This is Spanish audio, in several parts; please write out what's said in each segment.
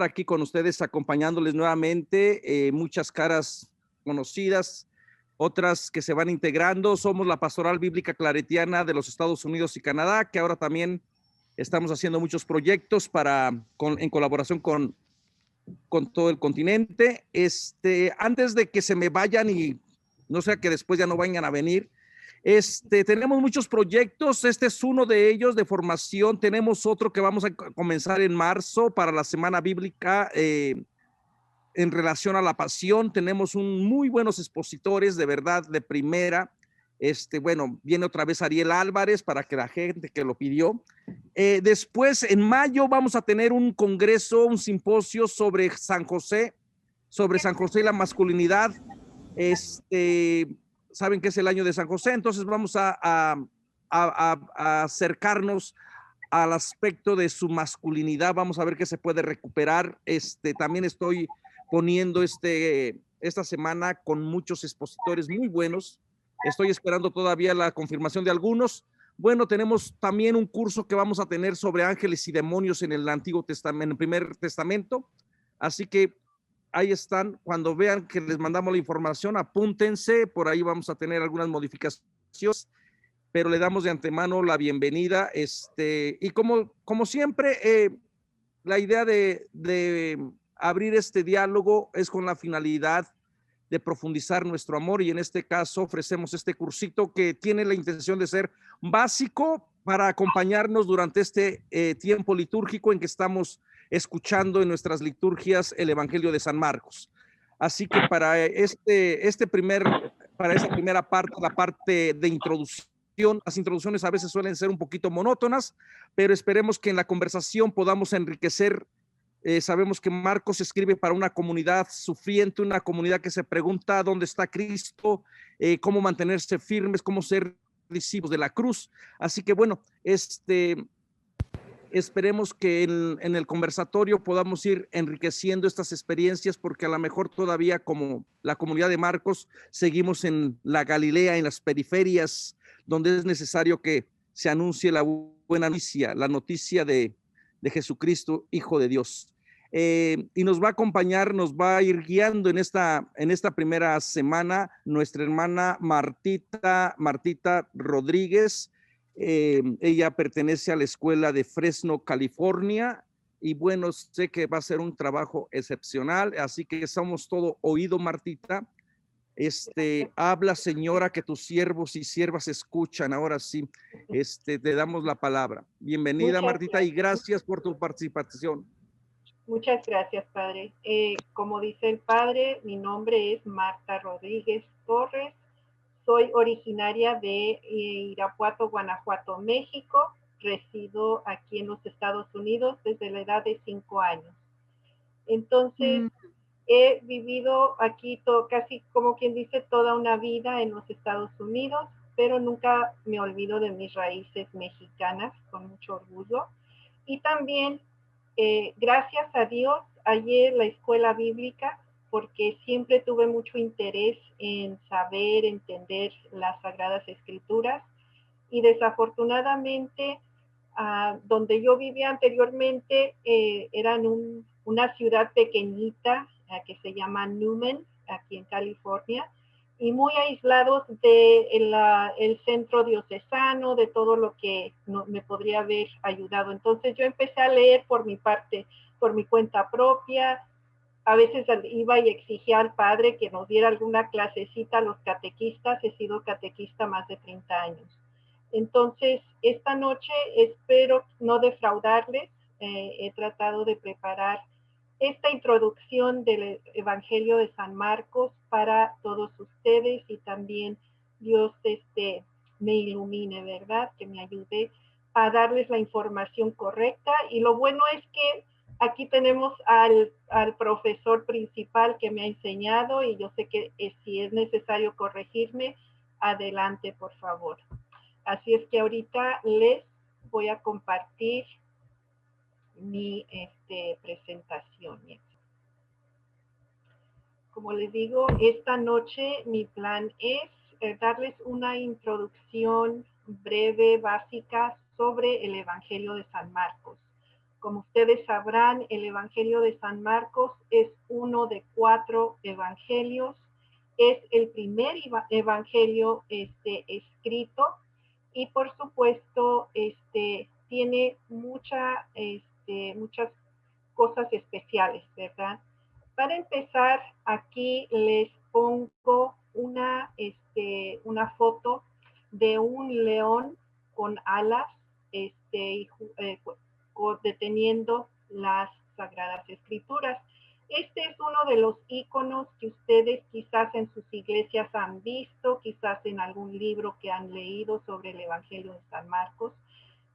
aquí con ustedes acompañándoles nuevamente, muchas caras conocidas, otras que se van integrando. Somos la Pastoral Bíblica Claretiana de los Estados Unidos y Canadá, que ahora también estamos haciendo muchos proyectos en colaboración con todo el continente. Antes de que se me vayan y no sea que después ya no vayan a venir, tenemos muchos proyectos. Este es uno de ellos de formación. Tenemos otro que vamos a comenzar en marzo para la Semana Bíblica en relación a la pasión. Tenemos muy buenos expositores, de verdad, de primera. Bueno, viene otra vez Ariel Álvarez para que la gente que lo pidió. Después, en mayo, vamos a tener un congreso, un simposio sobre San José y la masculinidad. Saben que es el año de San José, entonces vamos a acercarnos al aspecto de su masculinidad. Vamos a ver qué se puede recuperar. También estoy poniendo esta semana con muchos expositores muy buenos. Estoy esperando todavía la confirmación de algunos. Bueno, tenemos también un curso que vamos a tener sobre ángeles y demonios en el Antiguo Testamento, en el Primer Testamento. Así que ahí están. Cuando vean que les mandamos la información, apúntense. Por ahí vamos a tener algunas modificaciones, pero le damos de antemano la bienvenida. Y como siempre, la idea de abrir este diálogo es con la finalidad de profundizar nuestro amor, y en este caso ofrecemos este cursito que tiene la intención de ser básico para acompañarnos durante este tiempo litúrgico en que estamos escuchando en nuestras liturgias el Evangelio de San Marcos. Así que para esta primera parte, la parte de introducción, las introducciones a veces suelen ser un poquito monótonas, pero esperemos que en la conversación podamos enriquecer. Sabemos que Marcos escribe para una comunidad sufriente, una comunidad que se pregunta dónde está Cristo, cómo mantenerse firmes, cómo ser discípulos de la cruz. Así que bueno, esperemos que en el conversatorio podamos ir enriqueciendo estas experiencias, porque a lo mejor todavía, como la comunidad de Marcos, seguimos en la Galilea, en las periferias, donde es necesario que se anuncie la buena noticia, la noticia de Jesucristo, Hijo de Dios. Y nos va a acompañar, nos va a ir guiando en esta primera semana nuestra hermana Martita Rodríguez. Ella pertenece a la escuela de Fresno, California, y bueno, sé que va a ser un trabajo excepcional, así que somos todo oído, Martita. Habla, señora, que tus siervos y siervas escuchan. Ahora sí, te damos la palabra. Bienvenida, Martita, y gracias por tu participación. Muchas gracias, padre. Como dice el padre, mi nombre es Marta Rodríguez Torres. Soy originaria de Irapuato, Guanajuato, México. Resido aquí en los Estados Unidos desde la edad de 5 años. Entonces, he vivido aquí casi, como quien dice, toda una vida en los Estados Unidos, pero nunca me olvido de mis raíces mexicanas, con mucho orgullo. Y también, gracias a Dios, hallé la escuela bíblica, porque siempre tuve mucho interés en saber, entender las Sagradas Escrituras, y desafortunadamente, donde yo vivía anteriormente, era en una ciudad pequeñita que se llama Newman, aquí en California, y muy aislados del centro diocesano, de todo lo que me podría haber ayudado. Entonces yo empecé a leer por mi parte, por mi cuenta propia. A veces iba y exigía al padre que nos diera alguna clasecita a los catequistas. He sido catequista más de 30 años. Entonces, esta noche espero no defraudarles. He tratado de preparar esta introducción del Evangelio de San Marcos para todos ustedes, y también Dios me ilumine, ¿verdad? Que me ayude a darles la información correcta. Y lo bueno es que aquí tenemos al profesor principal que me ha enseñado, y yo sé que si es necesario corregirme, adelante, por favor. Así es que ahorita les voy a compartir mi presentación. Como les digo, esta noche mi plan es darles una introducción breve, básica, sobre el Evangelio de San Marcos. Como ustedes sabrán, el Evangelio de San Marcos es uno de 4 evangelios. Es el primer evangelio escrito y por supuesto tiene muchas cosas especiales, ¿verdad? Para empezar, aquí les pongo una foto de un león con alas deteniendo las Sagradas Escrituras. Este es uno de los iconos que ustedes quizás en sus iglesias han visto, quizás en algún libro que han leído sobre el Evangelio de San Marcos,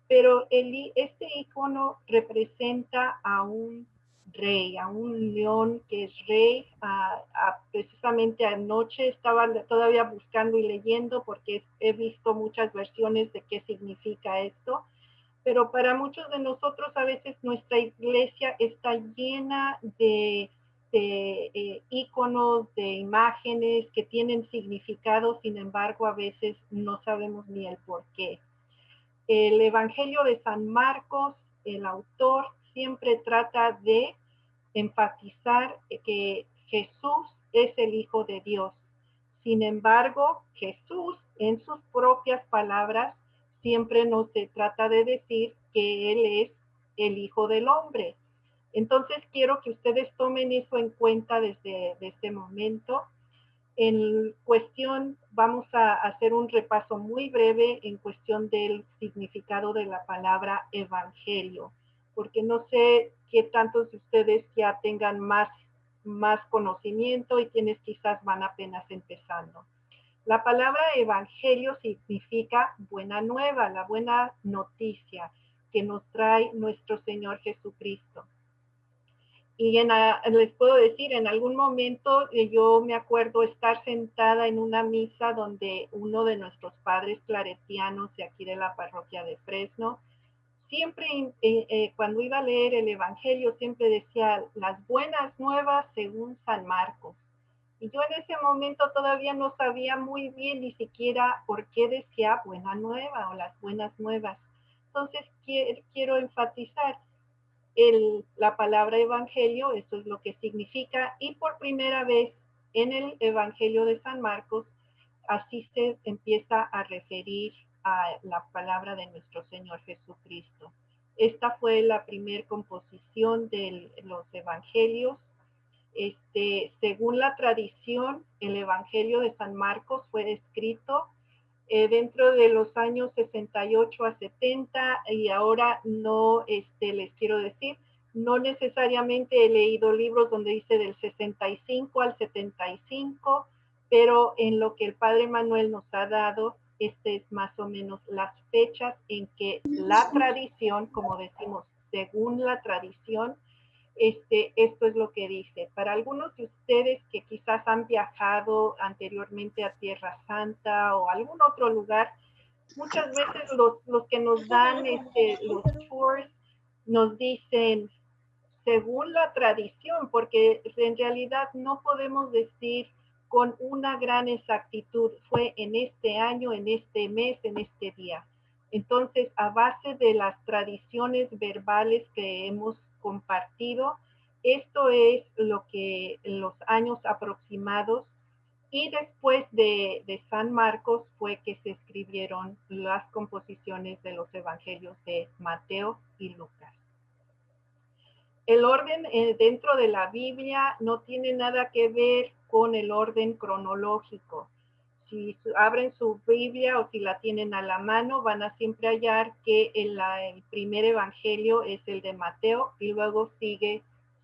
pero este icono representa a un rey, a un león que es rey. Precisamente anoche estaba todavía buscando y leyendo porque he visto muchas versiones de qué significa esto, pero para muchos de nosotros a veces nuestra iglesia está llena de íconos, de imágenes que tienen significado, sin embargo a veces no sabemos ni el por qué. El Evangelio de San Marcos, el autor siempre trata de enfatizar que Jesús es el Hijo de Dios. Sin embargo, Jesús, en sus propias palabras, siempre nos trata de decir que Él es el Hijo del Hombre. Entonces, quiero que ustedes tomen eso en cuenta desde este momento. En cuestión, vamos a hacer un repaso muy breve en cuestión del significado de la palabra evangelio, porque no sé qué tantos de ustedes ya tengan más conocimiento y quienes quizás van apenas empezando. La palabra evangelio significa buena nueva, la buena noticia que nos trae nuestro Señor Jesucristo. Y les puedo decir, en algún momento yo me acuerdo estar sentada en una misa donde uno de nuestros padres claretianos de aquí de la parroquia de Fresno, siempre cuando iba a leer el Evangelio, siempre decía las buenas nuevas según San Marcos. Y yo en ese momento todavía no sabía muy bien ni siquiera por qué decía buena nueva o las buenas nuevas. Entonces quiero enfatizar, la palabra evangelio, eso es lo que significa, y por primera vez en el Evangelio de San Marcos, así se empieza a referir a la palabra de nuestro Señor Jesucristo. Esta fue la primera composición de los evangelios. Según la tradición, el Evangelio de San Marcos fue escrito dentro de los años 68 a 70, y ahora no les quiero decir, no necesariamente he leído libros donde dice del 65 al 75, pero en lo que el Padre Manuel nos ha dado, es más o menos las fechas en que la tradición, como decimos, según la tradición, esto es lo que dice. Para algunos de ustedes que quizás han viajado anteriormente a Tierra Santa o algún otro lugar, muchas veces los que nos dan los tours nos dicen según la tradición, porque en realidad no podemos decir con una gran exactitud, fue en este año, en este mes, en este día. Entonces, a base de las tradiciones verbales que hemos compartido, esto es lo que los años aproximados, y después de San Marcos fue que se escribieron las composiciones de los evangelios de Mateo y Lucas. El orden dentro de la Biblia no tiene nada que ver con el orden cronológico. Si abren su Biblia o si la tienen a la mano, van a siempre hallar que el primer evangelio es el de Mateo y luego sigue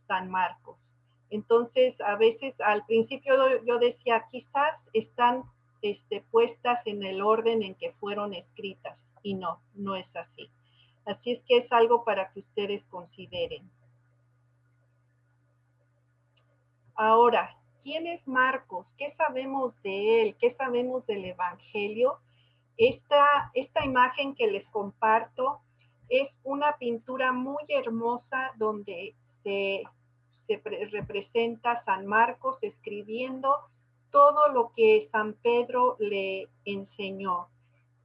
San Marcos. Entonces, a veces al principio yo decía, quizás están puestas en el orden en que fueron escritas, y no es así. Así es que es algo para que ustedes consideren. Ahora, ¿quién es Marcos? ¿Qué sabemos de él? ¿Qué sabemos del Evangelio? Esta imagen que les comparto es una pintura muy hermosa donde se representa a San Marcos escribiendo todo lo que San Pedro le enseñó.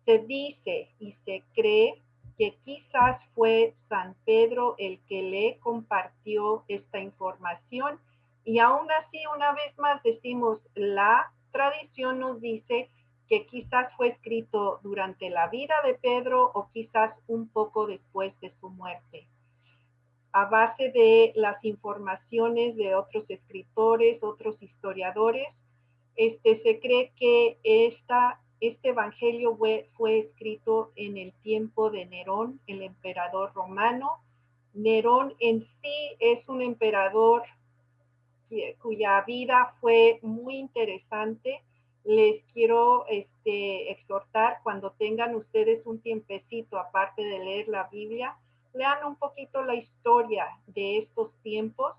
Se dice y se cree que quizás fue San Pedro el que le compartió esta información. Y aún así, una vez más decimos, la tradición nos dice que quizás fue escrito durante la vida de Pedro o quizás un poco después de su muerte. A base de las informaciones de otros escritores, otros historiadores, se cree que este evangelio fue escrito en el tiempo de Nerón, el emperador romano. Nerón en sí es un emperador cuya vida fue muy interesante. Les quiero exhortar, cuando tengan ustedes un tiempecito, aparte de leer la Biblia, lean un poquito la historia de estos tiempos.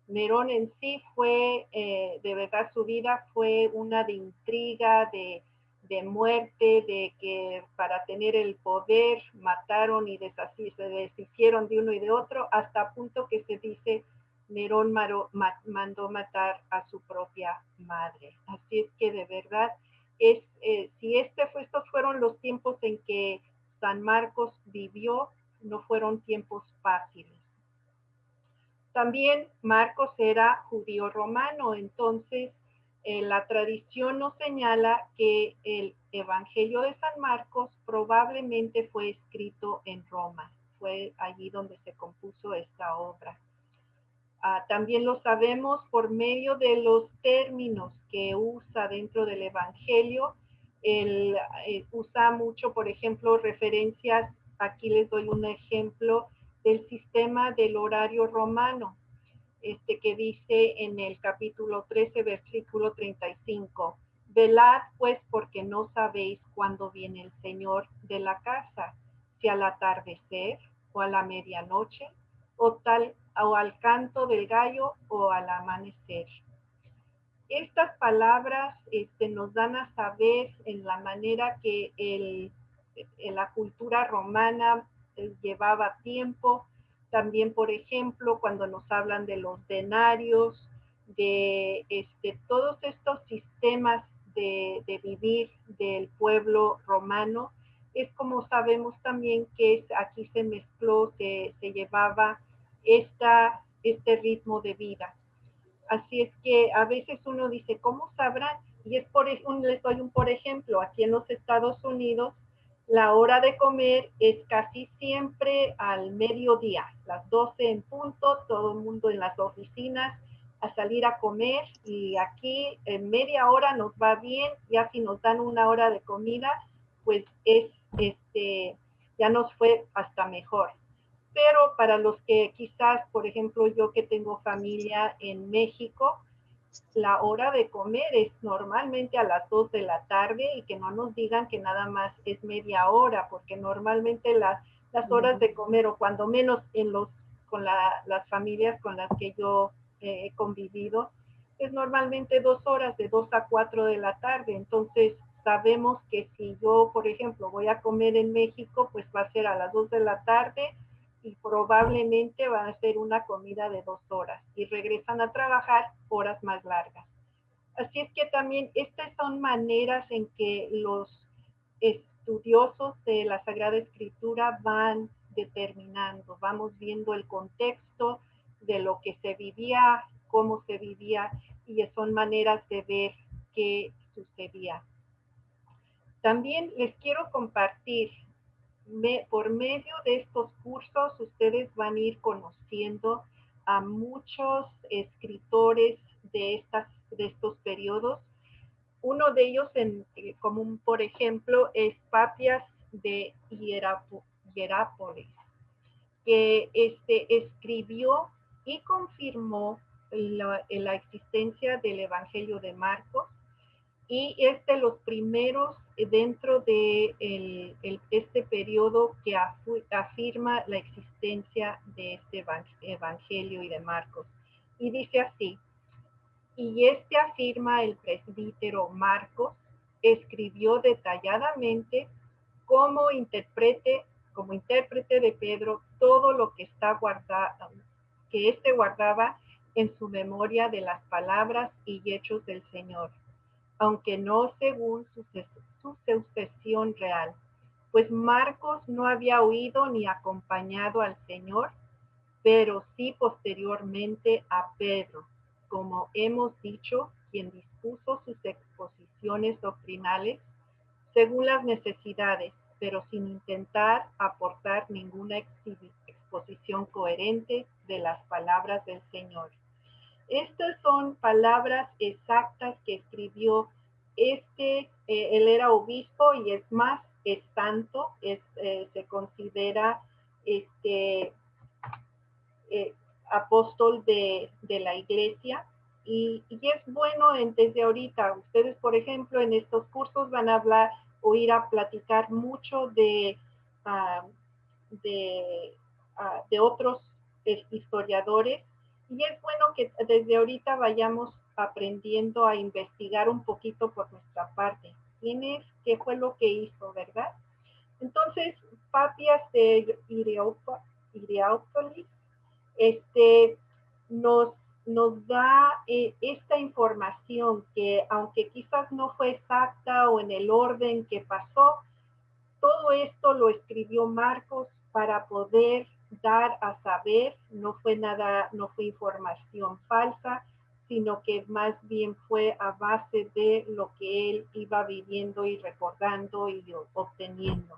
Nerón en sí fue, de verdad, su vida fue una de intriga, de muerte, de que para tener el poder mataron y se deshicieron de uno y de otro, hasta punto que se dice Nerón mandó matar a su propia madre. Así es que de verdad, si estos fueron los tiempos en que San Marcos vivió, no fueron tiempos fáciles. También Marcos era judío romano, entonces la tradición nos señala que el Evangelio de San Marcos probablemente fue escrito en Roma. Fue allí donde se compuso esta obra. También lo sabemos por medio de los términos que usa dentro del Evangelio. Él usa mucho, por ejemplo, referencias, aquí les doy un ejemplo del sistema del horario romano, que dice en el capítulo 13, versículo 35, velad pues porque no sabéis cuándo viene el Señor de la casa, si al atardecer o a la medianoche o al canto del gallo o al amanecer. Estas palabras nos dan a saber en la manera que en la cultura romana llevaba tiempo. También, por ejemplo, cuando nos hablan de los denarios, de todos estos sistemas de vivir del pueblo romano, es como sabemos también que aquí se mezcló, se llevaba este ritmo de vida. Así es que a veces uno dice, ¿cómo sabrán? Y les doy un por ejemplo, aquí en los Estados Unidos, la hora de comer es casi siempre al mediodía, las 12 en punto, todo el mundo en las oficinas a salir a comer, y aquí en media hora nos va bien, ya si nos dan una hora de comida, pues ya nos fue hasta mejor. Pero para los que quizás, por ejemplo, yo que tengo familia en México, la hora de comer es normalmente a las 2 de la tarde, y que no nos digan que nada más es media hora, porque normalmente las horas de comer, o cuando menos con las familias con las que yo he convivido, es normalmente 2 horas, de 2 a 4 de la tarde. Entonces sabemos que si yo, por ejemplo, voy a comer en México, pues va a ser a las 2 de la tarde, y probablemente va a ser una comida de 2 horas, y regresan a trabajar horas más largas. Así es que también estas son maneras en que los estudiosos de la Sagrada Escritura van determinando, vamos viendo el contexto de lo que se vivía, cómo se vivía, y son maneras de ver qué sucedía. También les quiero compartir, por medio de estos cursos, ustedes van a ir conociendo a muchos escritores de estos periodos. Uno de ellos en común, por ejemplo, es Papias de Hierápolis, que escribió y confirmó la existencia del Evangelio de Marcos, y es de los primeros dentro de este periodo que afirma la existencia de este Evangelio y de Marcos. Y dice así: y afirma el presbítero Marcos, escribió detalladamente como intérprete de Pedro todo lo que guardaba en su memoria de las palabras y hechos del Señor, aunque no según su sucesión real, pues Marcos no había oído ni acompañado al Señor, pero sí posteriormente a Pedro, como hemos dicho, quien dispuso sus exposiciones doctrinales según las necesidades, pero sin intentar aportar ninguna exposición coherente de las palabras del Señor. Estas son palabras exactas que escribió él era obispo y es más, es santo, se considera eh, apóstol de la iglesia. Y es bueno desde ahorita, ustedes por ejemplo en estos cursos van a oír a platicar mucho uh, de, de otros historiadores, y es bueno que desde ahorita vayamos aprendiendo a investigar un poquito por nuestra parte. ¿Quién es? ¿Qué fue lo que hizo? ¿Verdad? Entonces, Papias de Hierápolis nos, nos da esta información que, aunque quizás no fue exacta o en el orden que pasó, todo esto lo escribió Marcos para poder dar a saber, no fue información falsa, sino que más bien fue a base de lo que él iba viviendo y recordando y obteniendo.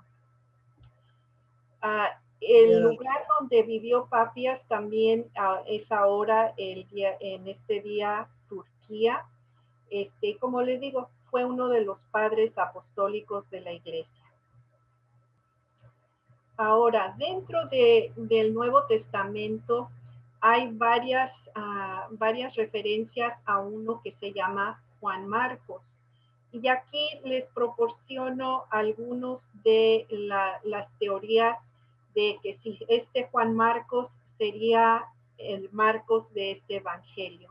El lugar donde vivió Papias también es ahora en este día Turquía. Como les digo, fue uno de los padres apostólicos de la iglesia. Ahora, dentro del Nuevo Testamento hay varias referencias a uno que se llama Juan Marcos. Y aquí les proporciono algunos de las teorías de que si este Juan Marcos sería el Marcos de este evangelio.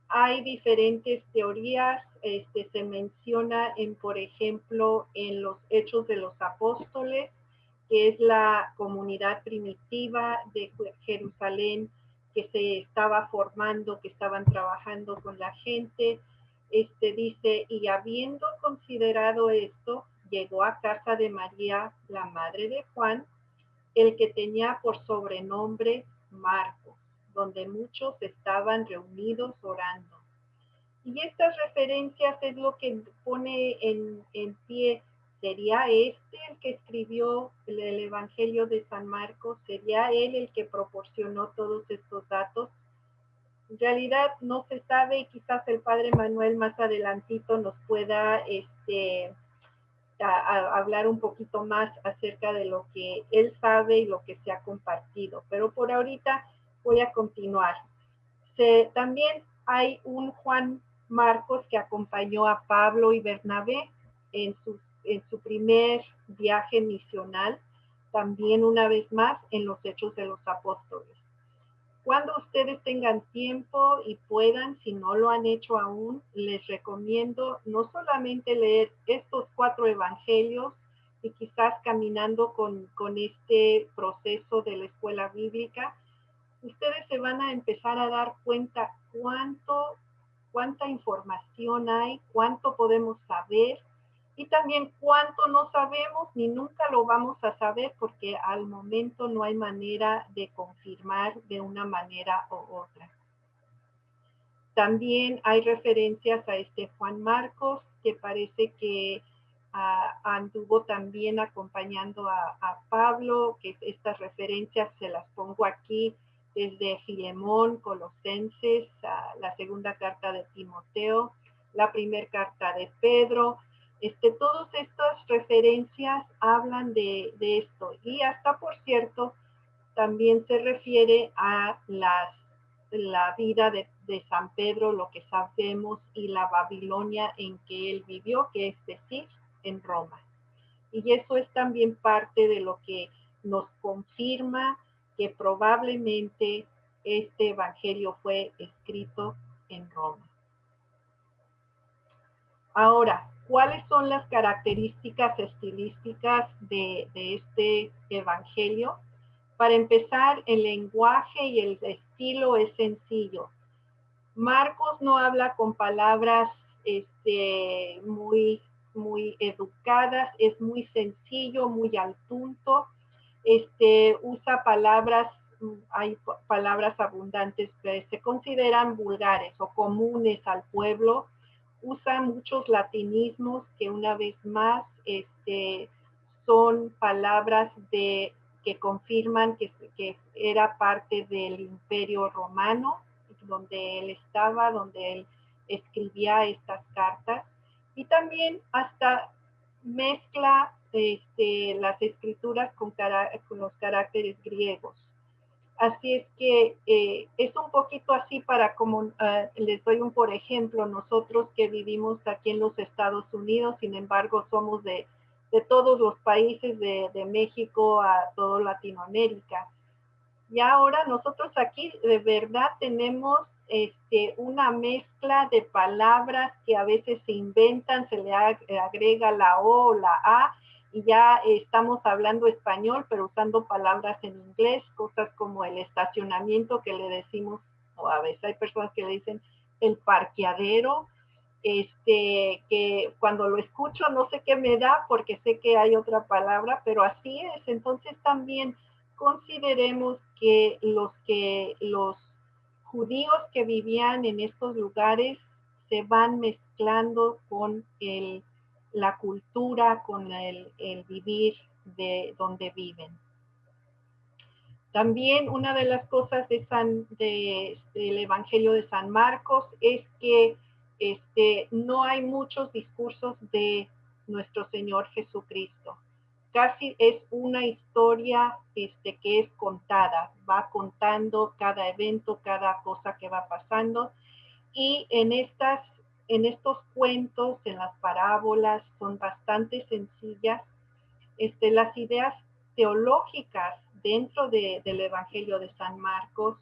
Hay diferentes teorías, se menciona por ejemplo, en los Hechos de los Apóstoles, que es la comunidad primitiva de Jerusalén que se estaba formando, que estaban trabajando con la gente. Dice, y habiendo considerado esto, llegó a casa de María, la madre de Juan, el que tenía por sobrenombre Marcos, donde muchos estaban reunidos orando. Y estas referencias es lo que pone en pie. ¿Sería el que escribió el Evangelio de San Marcos? ¿Sería él el que proporcionó todos estos datos? En realidad no se sabe, y quizás el padre Manuel más adelantito nos pueda hablar un poquito más acerca de lo que él sabe y lo que se ha compartido. Pero por ahorita voy a continuar. También hay un Juan Marcos que acompañó a Pablo y Bernabé en su primer viaje misional, también una vez más en los Hechos de los Apóstoles. Cuando ustedes tengan tiempo y puedan, si no lo han hecho aún, les recomiendo no solamente leer estos 4 evangelios y quizás caminando con este proceso de la escuela bíblica, ustedes se van a empezar a dar cuenta cuánta información hay, cuánto podemos saber y también cuánto no sabemos ni nunca lo vamos a saber porque al momento no hay manera de confirmar de una manera u otra. También hay referencias a Juan Marcos que parece que anduvo también acompañando a Pablo, que estas referencias se las pongo aquí desde Filemón, Colosenses, la segunda carta de Timoteo, la primera carta de Pedro. Todas estas referencias hablan de esto. Y hasta, por cierto, también se refiere a la vida de San Pedro, lo que sabemos, y la Babilonia en que él vivió, que es decir, en Roma. Y eso es también parte de lo que nos confirma que probablemente este evangelio fue escrito en Roma. Ahora, ¿cuáles son las características estilísticas de este evangelio? Para empezar, el lenguaje y el estilo es sencillo. Marcos no habla con palabras muy muy educadas, es muy sencillo, muy al punto, usa palabras, hay palabras abundantes que se consideran vulgares o comunes al pueblo, usa muchos latinismos que una vez más son palabras que confirman que era parte del Imperio Romano, donde él estaba, donde él escribía estas cartas, y también hasta mezcla las escrituras con los caracteres griegos. Así es que es un poquito así para como les doy un por ejemplo, nosotros que vivimos aquí en los Estados Unidos, sin embargo somos de todos los países de México a todo Latinoamérica. Y ahora nosotros aquí de verdad tenemos una mezcla de palabras que a veces se inventan, se le agrega la O o la A, y ya estamos hablando español, pero usando palabras en inglés, cosas como el estacionamiento que le decimos, o a veces hay personas que le dicen el parqueadero, que cuando lo escucho no sé qué me da porque sé que hay otra palabra, pero así es. Entonces también consideremos que los judíos que vivían en estos lugares se van mezclando con la cultura, con el vivir de donde viven. También una de las cosas del Evangelio de San Marcos es que no hay muchos discursos de nuestro Señor Jesucristo. Casi es una historia que es contada, va contando cada evento, cada cosa que va pasando. Y en estos cuentos, en las parábolas, son bastante sencillas. Las ideas teológicas dentro del Evangelio de San Marcos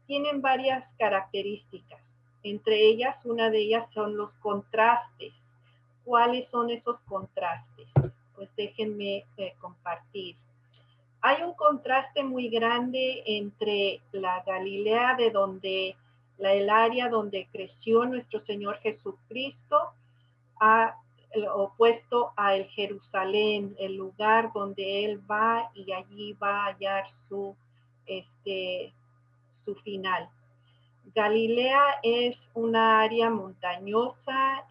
tienen varias características. Entre ellas, una de ellas son los contrastes. ¿Cuáles son esos contrastes? Pues déjenme compartir. Hay un contraste muy grande entre la Galilea, de donde el área donde creció nuestro Señor Jesucristo, opuesto a el Jerusalén, el lugar donde él va y allí va a hallar su final. Galilea es una área montañosa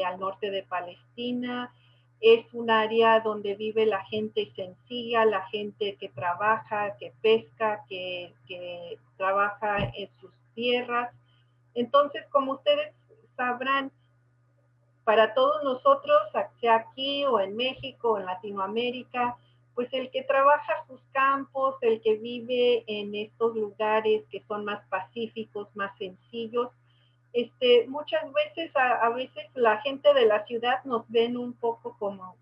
al norte de Palestina, es un área donde vive la gente sencilla, la gente que trabaja, que pesca, que trabaja en sus tierras. Entonces, como ustedes sabrán, para todos nosotros, sea aquí o en México o en Latinoamérica, pues el que trabaja sus campos, el que vive en estos lugares que son más pacíficos, más sencillos, muchas veces, a veces la gente de la ciudad nos ven un poco como,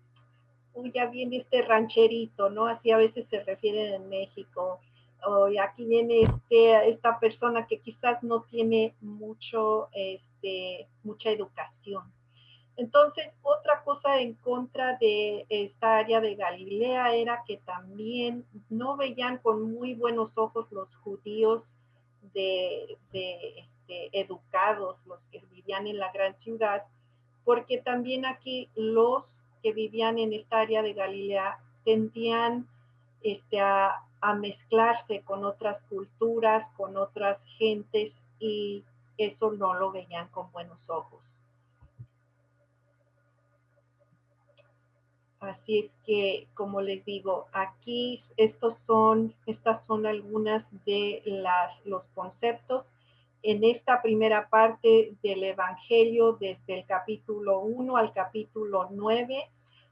uy, ya viene este rancherito, ¿no? Así a veces se refieren en México, o aquí viene esta persona que quizás no tiene mucha educación. Entonces, otra cosa en contra de esta área de Galilea era que también no veían con muy buenos ojos los judíos educados, los que vivían en la gran ciudad, porque también aquí los que vivían en esta área de Galilea tendían a mezclarse con otras culturas, con otras gentes, y eso no lo veían con buenos ojos. Así es que, como les digo, aquí estas son algunas de los conceptos. En esta primera parte del Evangelio, desde el capítulo 1 al capítulo 9,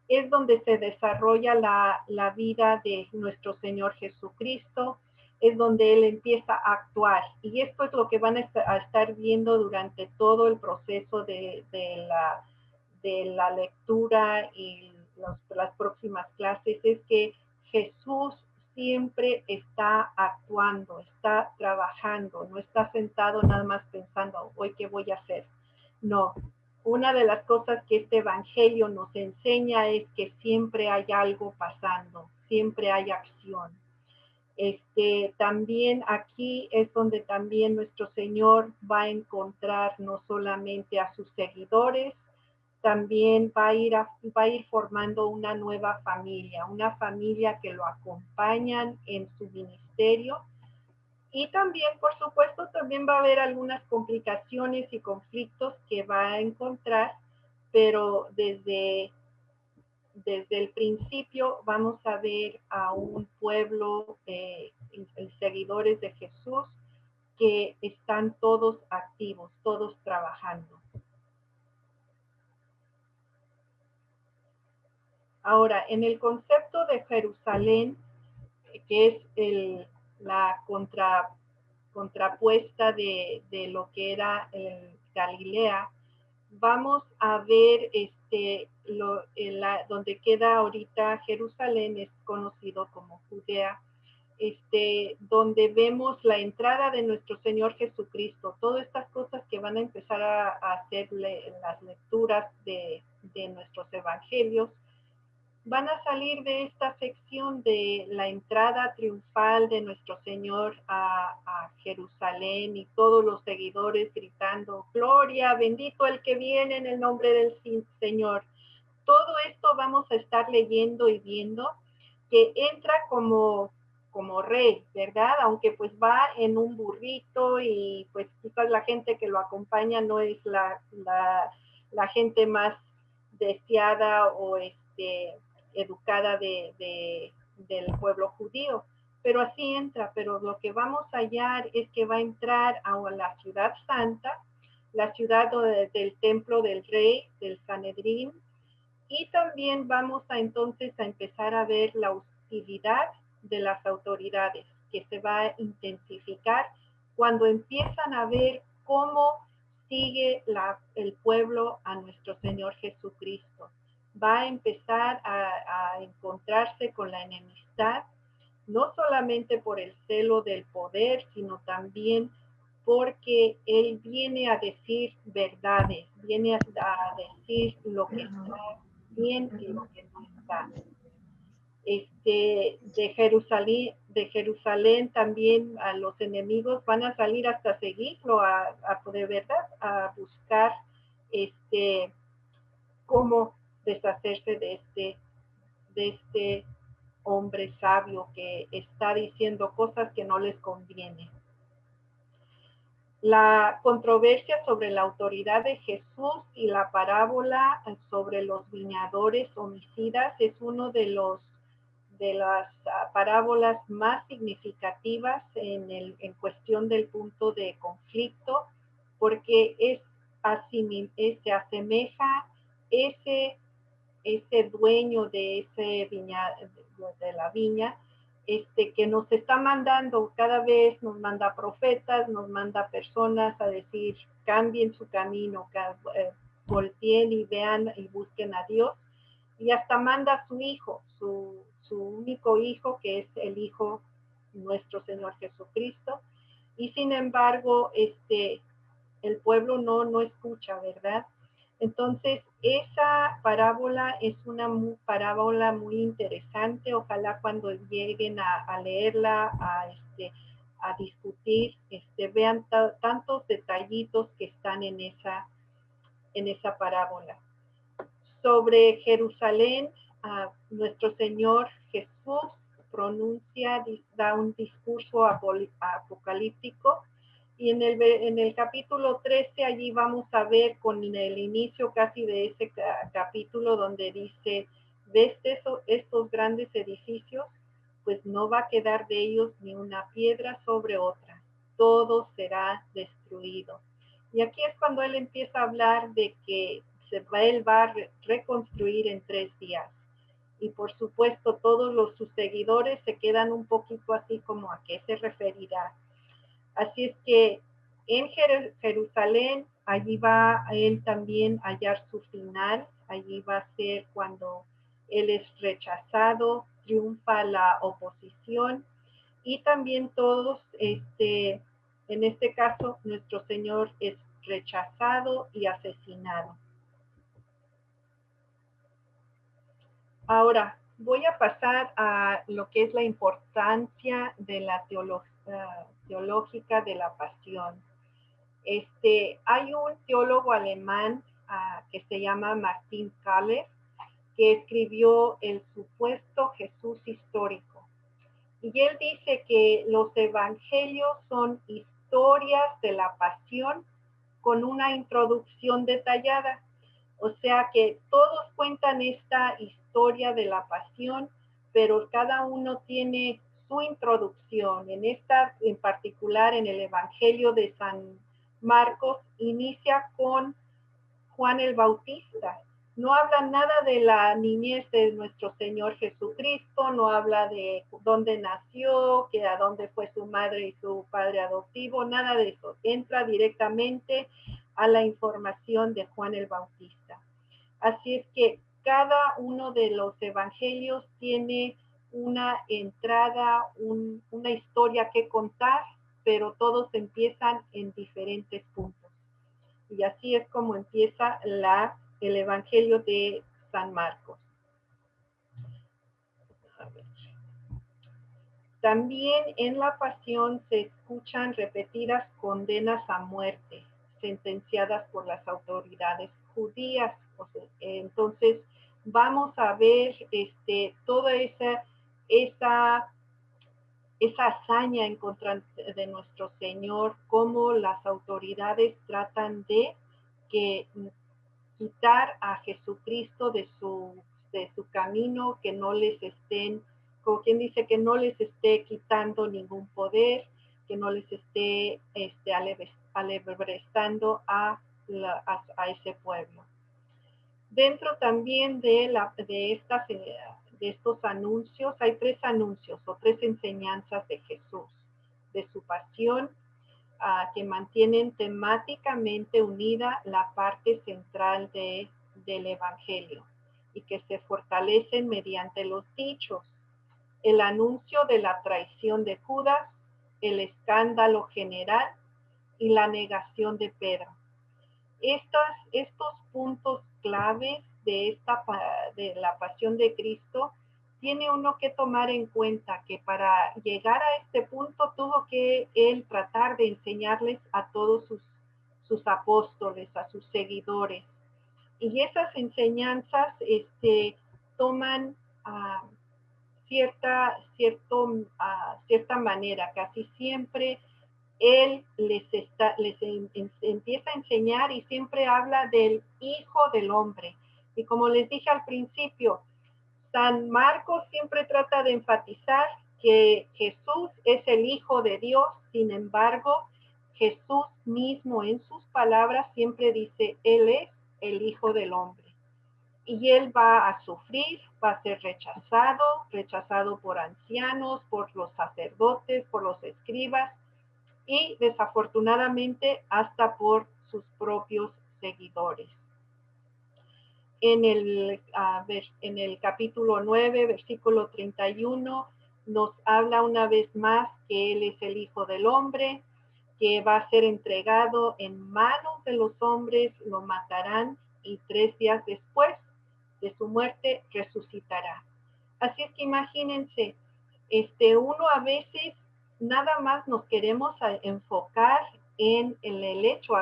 es donde se desarrolla la vida de nuestro Señor Jesucristo, es donde Él empieza a actuar. Y esto es lo que van a estar viendo durante todo el proceso de la lectura y las próximas clases, es que Jesús siempre está actuando, está trabajando, no está sentado nada más pensando, hoy qué voy a hacer. No, una de las cosas que este evangelio nos enseña es que siempre hay algo pasando, siempre hay acción. También aquí es donde también nuestro Señor va a encontrar no solamente a sus seguidores, también va a ir formando una nueva familia, una familia que lo acompañan en su ministerio. Y también, por supuesto, también va a haber algunas complicaciones y conflictos que va a encontrar, pero desde el principio vamos a ver a un pueblo, seguidores de Jesús, que están todos activos, todos trabajando. Ahora, en el concepto de Jerusalén, que es la contrapuesta de lo que era Galilea, vamos a ver donde queda ahorita Jerusalén, es conocido como Judea, donde vemos la entrada de nuestro Señor Jesucristo, todas estas cosas que van a empezar a hacer las lecturas de nuestros evangelios, van a salir de esta sección de la entrada triunfal de nuestro Señor a Jerusalén y todos los seguidores gritando, gloria, bendito el que viene en el nombre del Señor. Todo esto vamos a estar leyendo y viendo que entra como rey, ¿verdad? Aunque pues va en un burrito y pues quizás la gente que lo acompaña no es la gente más deseada o educada del pueblo judío, pero así entra. Pero lo que vamos a hallar es que va a entrar a la ciudad santa, la ciudad del templo del rey, del Sanedrín, y también vamos a entonces a empezar a ver la hostilidad de las autoridades, que se va a intensificar cuando empiezan a ver cómo sigue el pueblo a nuestro Señor Jesucristo. Va a empezar a encontrarse con la enemistad, no solamente por el celo del poder, sino también porque Él viene a decir verdades, viene a decir lo que está bien y lo que no está. De Jerusalén también a los enemigos van a salir hasta seguirlo, de verdad, a buscar cómo deshacerse de este hombre sabio que está diciendo cosas que no les conviene. La controversia sobre la autoridad de Jesús y la parábola sobre los viñadores homicidas es uno de las parábolas más significativas en cuestión del punto de conflicto, porque se asemeja ese dueño de de la viña, que nos está mandando, cada vez nos manda profetas, nos manda personas a decir, cambien su camino, volteen y vean y busquen a Dios, y hasta manda a su hijo, su único hijo, que es el hijo nuestro Señor Jesucristo, y sin embargo, el pueblo no escucha, ¿verdad? Entonces, esa parábola es una parábola muy interesante. Ojalá cuando lleguen a leerla, a discutir, vean tantos detallitos que están en esa parábola. Sobre Jerusalén, nuestro Señor Jesús da un discurso apocalíptico. Y en el capítulo 13, allí vamos a ver con el inicio casi de ese capítulo donde dice, ¿ves estos grandes edificios? Pues no va a quedar de ellos ni una piedra sobre otra. Todo será destruido. Y aquí es cuando él empieza a hablar de que él va a reconstruir en 3 días. Y por supuesto todos sus seguidores se quedan un poquito así como a qué se referirá. Así es que en Jerusalén, allí va a él también a hallar su final, allí va a ser cuando él es rechazado, triunfa la oposición y también todos, en este caso, nuestro Señor es rechazado y asesinado. Ahora, voy a pasar a lo que es la importancia de la teológica de la pasión. Hay un teólogo alemán que se llama Martín Cales, que escribió El supuesto Jesús histórico. Y él dice que los evangelios son historias de la pasión con una introducción detallada. O sea que todos cuentan esta historia de la pasión, pero cada uno tiene su introducción. En esta, en particular, en el Evangelio de San Marcos, inicia con Juan el Bautista. No habla nada de la niñez de nuestro Señor Jesucristo, no habla de dónde nació, que a dónde fue su madre y su padre adoptivo, nada de eso. Entra directamente a la información de Juan el Bautista. Así es que cada uno de los evangelios tiene una entrada, una historia que contar, pero todos empiezan en diferentes puntos. Y así es como empieza el Evangelio de San Marcos. También en la pasión se escuchan repetidas condenas a muerte, sentenciadas por las autoridades judías. Entonces, vamos a ver toda esa hazaña en contra de nuestro Señor, cómo las autoridades tratan de quitar a Jesucristo de su camino, que no les estén, como quien dice, que no les esté quitando ningún poder, que no les esté alebrestando a ese pueblo. Dentro también de estos anuncios, hay 3 anuncios o 3 enseñanzas de Jesús, de su pasión, que mantienen temáticamente unida la parte central del Evangelio y que se fortalecen mediante los dichos. El anuncio de la traición de Judas, el escándalo general y la negación de Pedro. Estos puntos claves de la pasión de Cristo, tiene uno que tomar en cuenta que para llegar a este punto tuvo que él tratar de enseñarles a todos sus apóstoles, a sus seguidores. Y esas enseñanzas toman cierta manera, casi siempre él les empieza a enseñar y siempre habla del Hijo del Hombre. Y como les dije al principio, San Marcos siempre trata de enfatizar que Jesús es el Hijo de Dios. Sin embargo, Jesús mismo en sus palabras siempre dice, Él es el Hijo del Hombre. Y Él va a sufrir, va a ser rechazado por ancianos, por los sacerdotes, por los escribas, y desafortunadamente hasta por sus propios seguidores. En el capítulo 9, versículo 31, nos habla una vez más que Él es el Hijo del Hombre, que va a ser entregado en manos de los hombres, lo matarán y 3 días después de su muerte resucitará. Así es que imagínense, uno a veces nada más nos queremos enfocar en el hecho,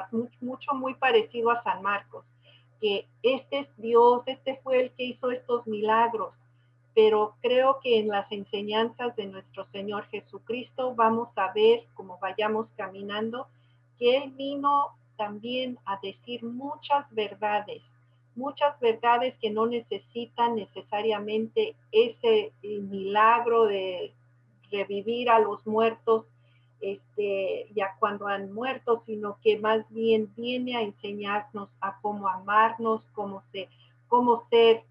muy parecido a San Marcos, que este es Dios, este fue el que hizo estos milagros, pero creo que en las enseñanzas de nuestro Señor Jesucristo vamos a ver, como vayamos caminando, que Él vino también a decir muchas verdades que no necesitan necesariamente ese milagro de revivir a los muertos ya cuando han muerto, sino que más bien viene a enseñarnos a cómo amarnos, cómo ser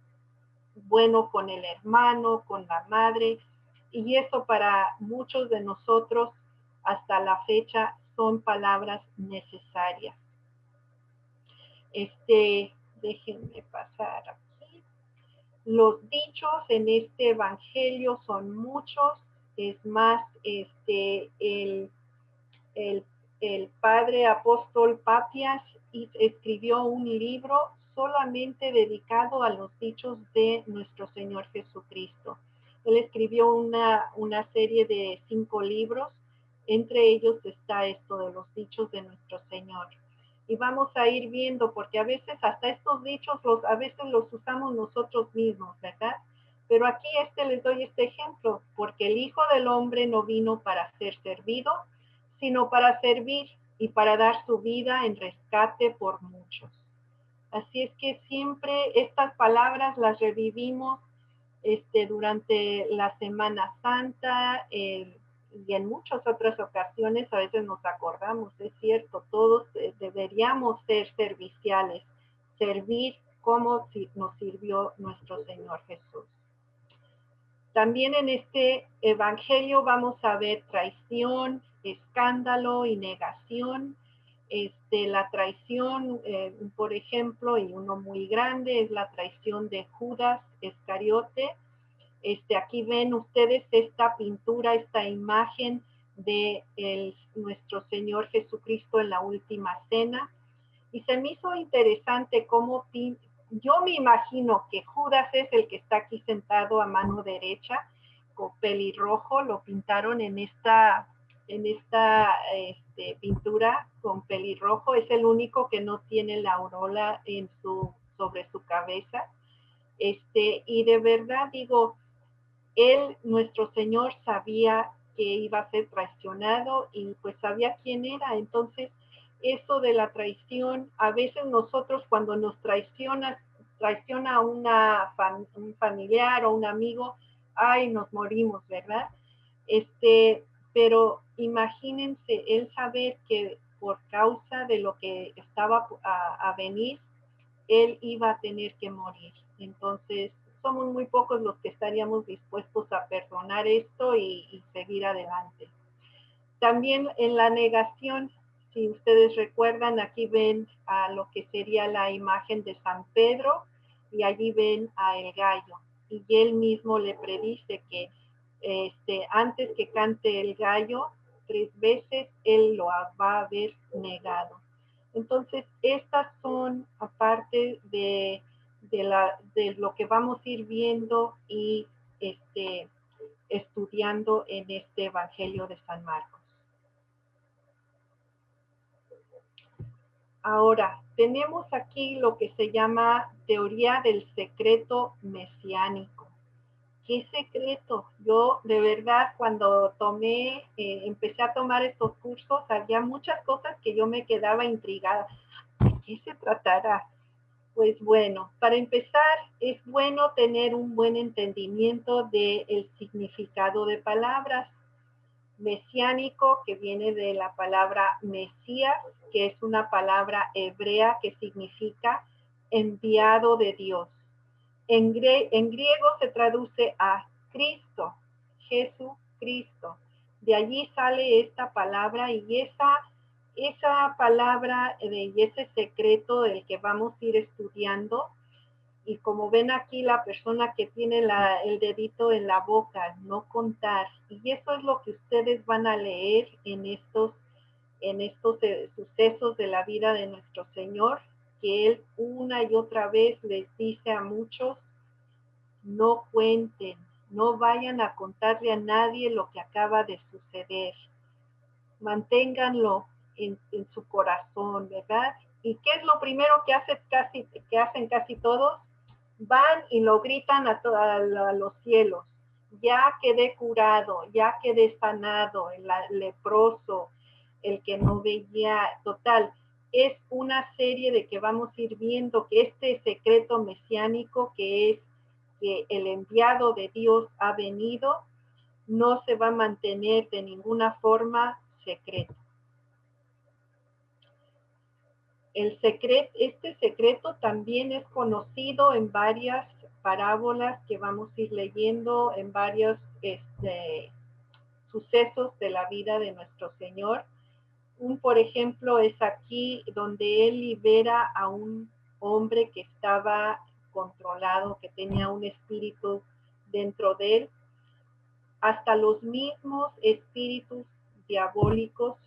bueno con el hermano, con la madre, y eso para muchos de nosotros hasta la fecha son palabras necesarias. Déjenme pasar aquí. Los dichos en este evangelio son muchos, es más, el padre apóstol Papias escribió un libro solamente dedicado a los dichos de nuestro Señor Jesucristo. Él escribió una serie de 5 libros, entre ellos está esto de los dichos de nuestro Señor. Y vamos a ir viendo, porque a veces hasta estos dichos a veces los usamos nosotros mismos, ¿verdad? Pero aquí les doy este ejemplo, porque el Hijo del Hombre no vino para ser servido, sino para servir y para dar su vida en rescate por muchos. Así es que siempre estas palabras las revivimos durante la Semana Santa y en muchas otras ocasiones a veces nos acordamos, es cierto, todos deberíamos ser serviciales, servir como si nos sirvió nuestro Señor Jesús. También en este evangelio vamos a ver traición, escándalo y negación. La traición, por ejemplo, y uno muy grande, es la traición de Judas Iscariote. Aquí ven ustedes esta pintura, esta imagen de nuestro Señor Jesucristo en la última cena. Y se me hizo interesante cómo yo me imagino que Judas es el que está aquí sentado a mano derecha, con pelirrojo, lo pintaron en esta pintura con pelirrojo, es el único que no tiene la aureola sobre su cabeza. Y de verdad digo, nuestro Señor, sabía que iba a ser traicionado y pues sabía quién era. Entonces, eso de la traición, a veces nosotros cuando nos traiciona un familiar o un amigo, ay, nos morimos, ¿verdad? Pero imagínense él saber que por causa de lo que estaba a venir, él iba a tener que morir. Entonces, somos muy pocos los que estaríamos dispuestos a perdonar esto y seguir adelante. También en la negación, si ustedes recuerdan, aquí ven a lo que sería la imagen de San Pedro y allí ven a el gallo. Y él mismo le predice que antes que cante el gallo, 3 veces él lo va a haber negado. Entonces, estas son aparte de lo que vamos a ir viendo y estudiando en este Evangelio de San Marcos. Ahora, tenemos aquí lo que se llama teoría del secreto mesiánico. ¿Qué secreto? Yo de verdad cuando empecé a tomar estos cursos, había muchas cosas que yo me quedaba intrigada. ¿De qué se tratará? Pues bueno, para empezar, es bueno tener un buen entendimiento del significado de palabras. Mesiánico, que viene de la palabra Mesías, que es una palabra hebrea que significa enviado de Dios. En griego se traduce a Cristo, Jesucristo. De allí sale esta palabra y esa palabra y ese secreto del que vamos a ir estudiando. Y como ven aquí, la persona que tiene el dedito en la boca, no contar. Y eso es lo que ustedes van a leer en estos sucesos de la vida de nuestro Señor, que Él una y otra vez les dice a muchos, no cuenten, no vayan a contarle a nadie lo que acaba de suceder. Manténganlo en su corazón, ¿verdad? ¿Y qué es lo primero que hacen casi todos? Van y lo gritan a los cielos. Ya quedé curado, ya quedé sanado, el leproso, el que no veía, total. Es una serie de que vamos a ir viendo que este secreto mesiánico, que es que el enviado de Dios ha venido, no se va a mantener de ninguna forma secreto. Este secreto también es conocido en varias parábolas que vamos a ir leyendo, en varios sucesos de la vida de nuestro Señor. Por ejemplo, es aquí donde Él libera a un hombre que estaba controlado, que tenía un espíritu dentro de él. Hasta los mismos espíritus diabólicos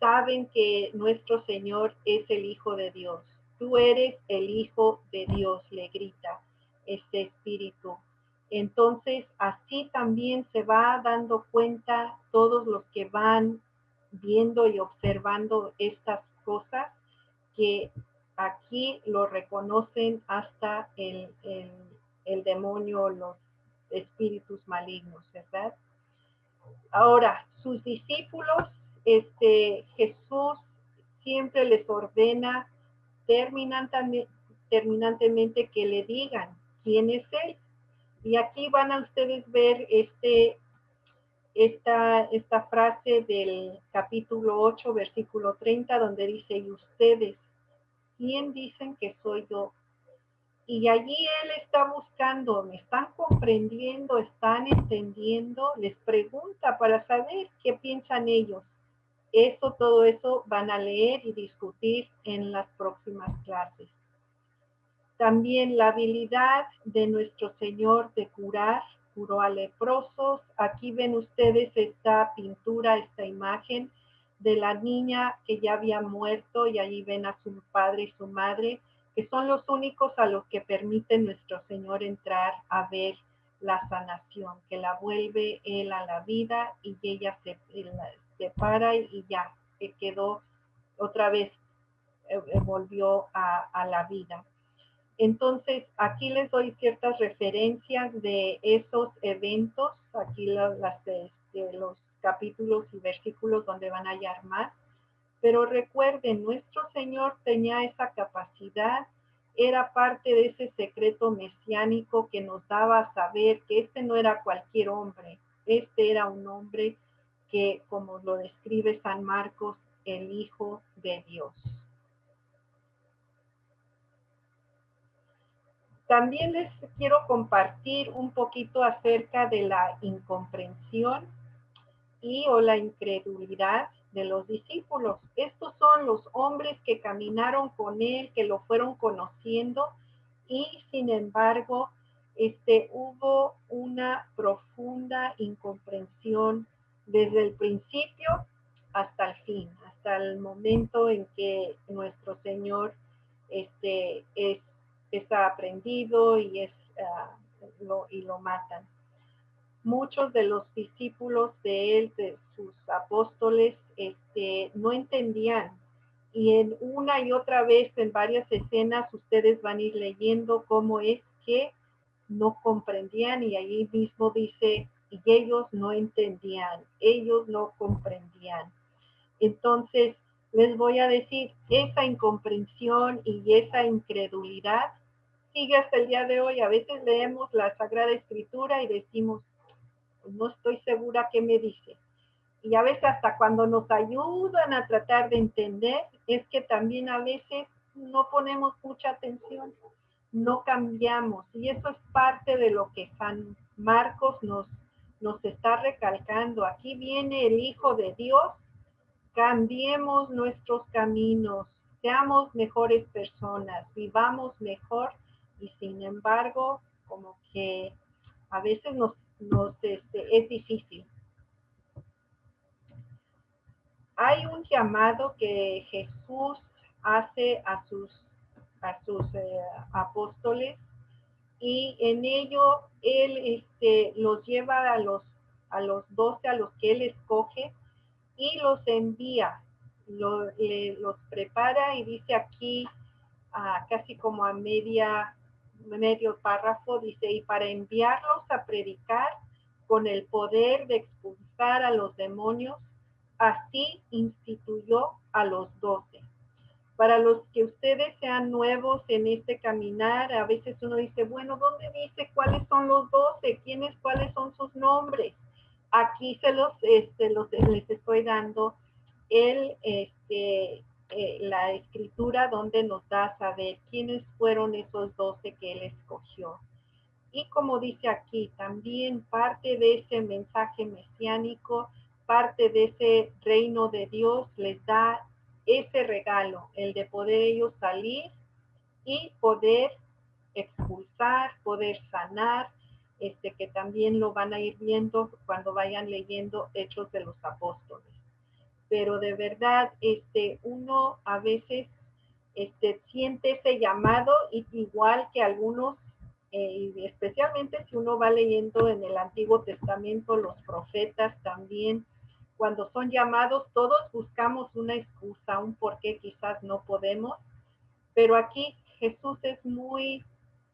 saben que nuestro Señor es el Hijo de Dios. Tú eres el Hijo de Dios, le grita este espíritu. Entonces, así también se va dando cuenta todos los que van viendo y observando estas cosas, que aquí lo reconocen hasta el demonio, los espíritus malignos, ¿verdad? Ahora, sus discípulos, Jesús siempre les ordena terminantemente que le digan quién es Él. Y aquí van a ustedes ver esta frase del capítulo 8, versículo 30, donde dice, y ustedes, ¿quién dicen que soy yo? Y allí Él está buscando, ¿me están comprendiendo? ¿Están entendiendo? Les pregunta para saber qué piensan ellos. Todo eso van a leer y discutir en las próximas clases. También la habilidad de nuestro Señor de curar, curó a leprosos. Aquí ven ustedes esta pintura, esta imagen de la niña que ya había muerto, y allí ven a su padre y su madre, que son los únicos a los que permite nuestro Señor entrar a ver la sanación, que la vuelve Él a la vida, y ella se para y ya quedó otra vez, volvió a la vida. Entonces, aquí les doy ciertas referencias de esos eventos, aquí los capítulos y versículos donde van a hallar más. Pero recuerden, nuestro Señor tenía esa capacidad, era parte de ese secreto mesiánico que nos daba a saber que no era cualquier hombre, era un hombre que, como lo describe San Marcos, el Hijo de Dios. También les quiero compartir un poquito acerca de la incomprensión o la incredulidad de los discípulos. Estos son los hombres que caminaron con Él, que lo fueron conociendo, y sin embargo, hubo una profunda incomprensión desde el principio hasta el fin, hasta el momento en que nuestro Señor está aprendido y lo matan. Muchos de los discípulos de Él, de sus apóstoles, no entendían. Y en una y otra vez, en varias escenas, ustedes van a ir leyendo cómo es que no comprendían, y ahí mismo dice, y ellos no entendían, ellos no comprendían. Entonces, les voy a decir, esa incomprensión y esa incredulidad sigue hasta el día de hoy. A veces leemos la Sagrada Escritura y decimos, no estoy segura qué me dice. Y a veces hasta cuando nos ayudan a tratar de entender, es que también a veces no ponemos mucha atención, no cambiamos. Y eso es parte de lo que San Marcos nos está recalcando. Aquí viene el Hijo de Dios, cambiemos nuestros caminos, seamos mejores personas, vivamos mejor, y sin embargo, como que a veces es difícil. Hay un llamado que Jesús hace a sus apóstoles, y en ello Él los lleva a los 12, a los que Él escoge, y los envía, los prepara, y dice aquí, casi como a medio párrafo, dice, y para enviarlos a predicar con el poder de expulsar a los demonios, así instituyó a los 12. Para los que ustedes sean nuevos en este caminar, a veces uno dice, bueno, ¿dónde dice cuáles son los 12? ¿Cuáles son sus nombres? Aquí les estoy dando la escritura donde nos da a saber quiénes fueron esos 12 que Él escogió. Y como dice aquí, también parte de ese mensaje mesiánico, parte de ese reino de Dios, les da ese regalo, el de poder ellos salir y poder expulsar, poder sanar, que también lo van a ir viendo cuando vayan leyendo Hechos de los Apóstoles. Pero de verdad, uno a veces siente ese llamado, y igual que algunos, especialmente si uno va leyendo en el Antiguo Testamento, los profetas también cuando son llamados, todos buscamos una excusa, un por qué quizás no podemos, pero aquí Jesús es muy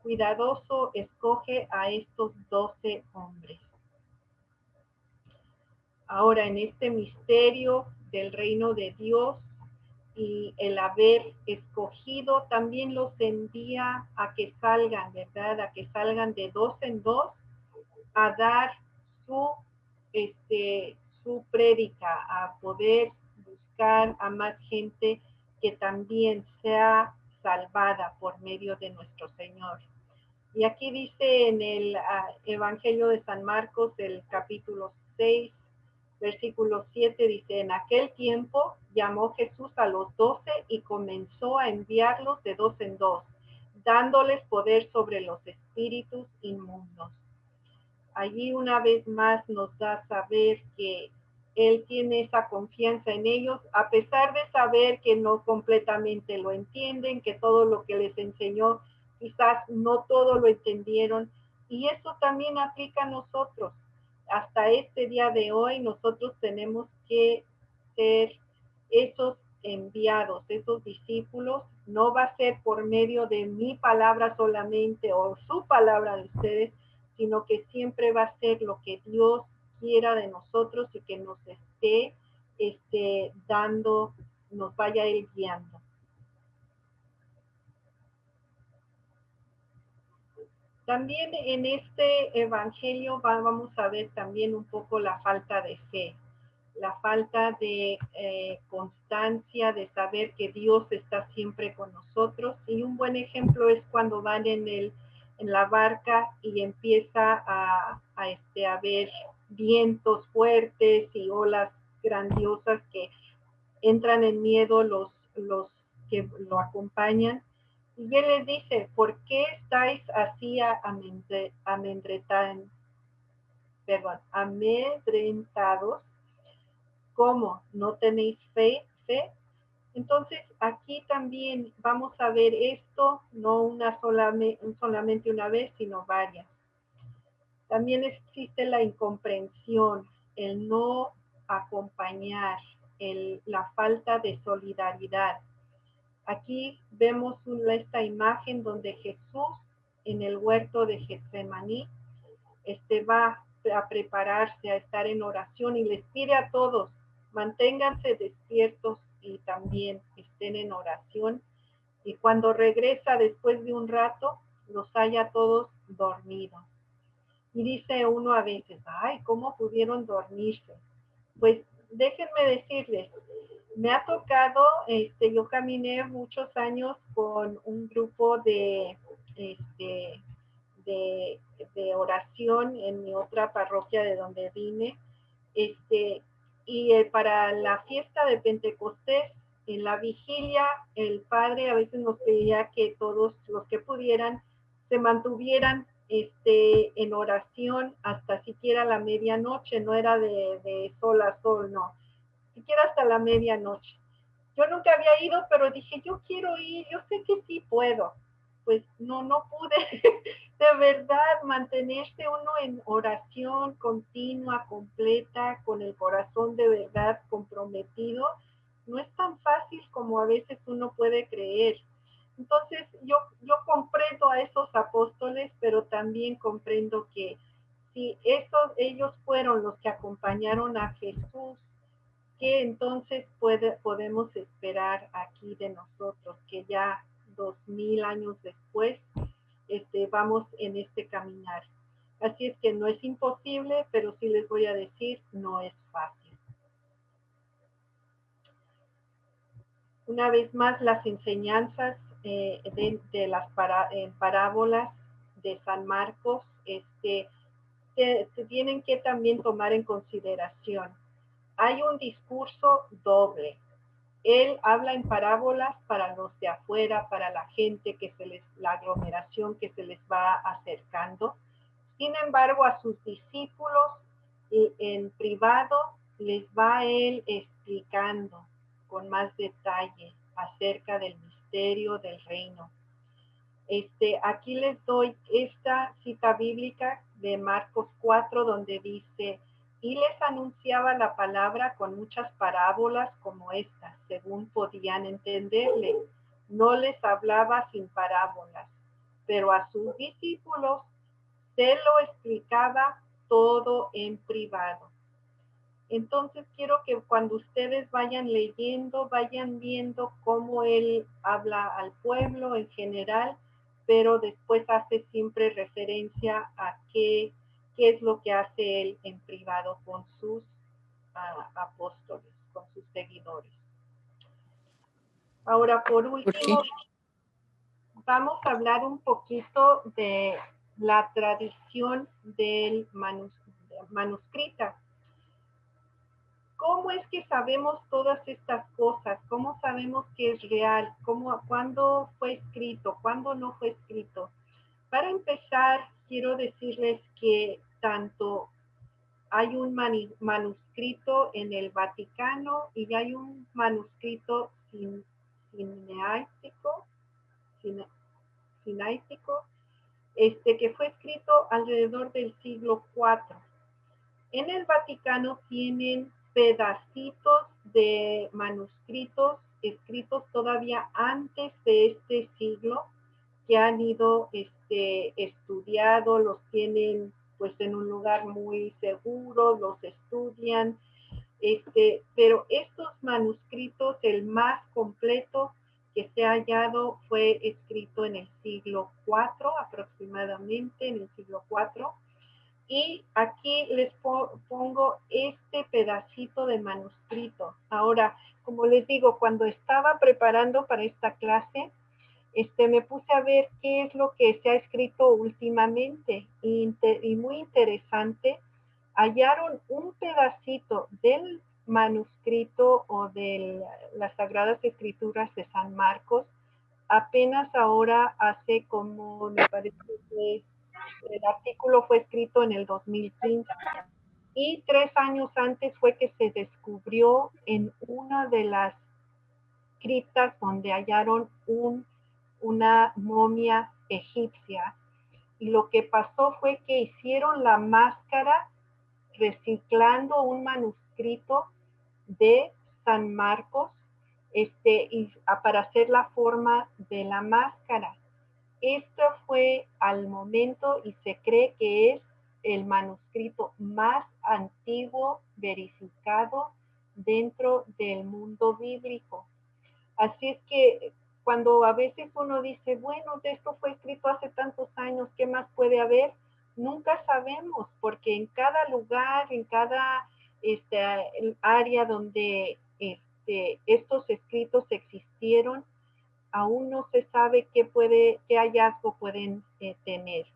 cuidadoso, escoge a estos 12 hombres. Ahora, en este misterio del reino de Dios y el haber escogido, también los envía a que salgan, ¿verdad? A que salgan de dos en dos a dar su, su prédica, a poder buscar a más gente que también sea salvada por medio de nuestro Señor. Y aquí dice en el Evangelio de San Marcos, el capítulo 6, versículo 7, dice, en aquel tiempo llamó Jesús a los 12 y comenzó a enviarlos de dos en dos, dándoles poder sobre los espíritus inmundos. Allí una vez más nos da a saber que Él tiene esa confianza en ellos, a pesar de saber que no completamente lo entienden, que todo lo que les enseñó, quizás no todo lo entendieron. Y eso también aplica a nosotros. Hasta este día de hoy nosotros tenemos que ser esos enviados, esos discípulos. No va a ser por medio de mi palabra solamente o su palabra de ustedes, sino que siempre va a ser lo que Dios quiera de nosotros y que nos esté dando, nos vaya Él guiando. También en este evangelio vamos a ver también un poco la falta de fe, la falta de constancia, de saber que Dios está siempre con nosotros. Y un buen ejemplo es cuando van en la barca y empieza a haber vientos fuertes y olas grandiosas que entran en miedo los que lo acompañan. Y él les dice, ¿por qué estáis así amedrentados? ¿Cómo? ¿No tenéis fe? Entonces, aquí también vamos a ver esto, no solamente una vez, sino varias. También existe la incomprensión, el no acompañar, la falta de solidaridad. Aquí vemos esta imagen donde Jesús en el huerto de Getsemaní va a prepararse, a estar en oración y les pide a todos, manténganse despiertos y también estén en oración. Y cuando regresa después de un rato, los halla todos dormidos. Y dice uno a veces, ay, ¿cómo pudieron dormirse? Pues déjenme decirles, me ha tocado, yo caminé muchos años con un grupo de oración en mi otra parroquia de donde vine, y para la fiesta de Pentecostés, en la vigilia, el padre a veces nos pedía que todos los que pudieran se mantuvieran en oración hasta siquiera la medianoche, no era de sol a sol, no, siquiera hasta la medianoche. Yo nunca había ido, pero dije, yo quiero ir, yo sé que sí puedo. Pues no pude. De verdad, mantenerse uno en oración continua, completa, con el corazón de verdad comprometido, no es tan fácil como a veces uno puede creer. Entonces, yo comprendo a esos apóstoles, pero también comprendo que si ellos fueron los que acompañaron a Jesús, ¿qué entonces podemos esperar aquí de nosotros, que ya 2000 años después vamos en este caminar? Así es que no es imposible, pero sí les voy a decir, no es fácil. Una vez más, las enseñanzas de las parábolas de San Marcos se tienen que también tomar en consideración. Hay un discurso doble. Él habla en parábolas para los de afuera, para la gente la aglomeración que se les va acercando. Sin embargo, a sus discípulos en privado les va él explicando con más detalle acerca del misterio del reino. Aquí les doy esta cita bíblica de Marcos 4, donde dice, y les anunciaba la palabra con muchas parábolas como estas, según podían entenderle. No les hablaba sin parábolas, pero a sus discípulos se lo explicaba todo en privado. Entonces quiero que cuando ustedes vayan leyendo, vayan viendo cómo él habla al pueblo en general, pero después hace siempre referencia a qué es lo que hace él en privado con sus apóstoles, con sus seguidores. Ahora, por último, vamos a hablar un poquito de la tradición del manuscrita. ¿Cómo es que sabemos todas estas cosas? ¿Cómo sabemos que es real? ¿Cuándo fue escrito? ¿Cuándo no fue escrito? Para empezar, quiero decirles que tanto hay un manuscrito en el Vaticano y hay un manuscrito sinaítico, que fue escrito alrededor del siglo IV. En el Vaticano tienen pedacitos de manuscritos escritos todavía antes de este siglo que han ido estudiado, los tienen pues en un lugar muy seguro, los estudian, pero estos manuscritos, el más completo que se ha hallado fue escrito en el siglo IV, aproximadamente en el siglo IV. Y aquí les pongo este pedacito de manuscrito. Ahora, como les digo, cuando estaba preparando para esta clase, me puse a ver qué es lo que se ha escrito últimamente. Y muy interesante, hallaron un pedacito del manuscrito o de las Sagradas Escrituras de San Marcos, apenas ahora hace como, me parece que el artículo fue escrito en el 2015 y 3 años antes fue que se descubrió en una de las criptas donde hallaron una momia egipcia. Y lo que pasó fue que hicieron la máscara reciclando un manuscrito de San Marcos para hacer la forma de la máscara. Esto fue al momento y se cree que es el manuscrito más antiguo verificado dentro del mundo bíblico. Así es que cuando a veces uno dice, bueno, esto fue escrito hace tantos años, ¿qué más puede haber? Nunca sabemos, porque en cada lugar, en cada área donde estos escritos existieron, aún no se sabe qué hallazgo pueden tener.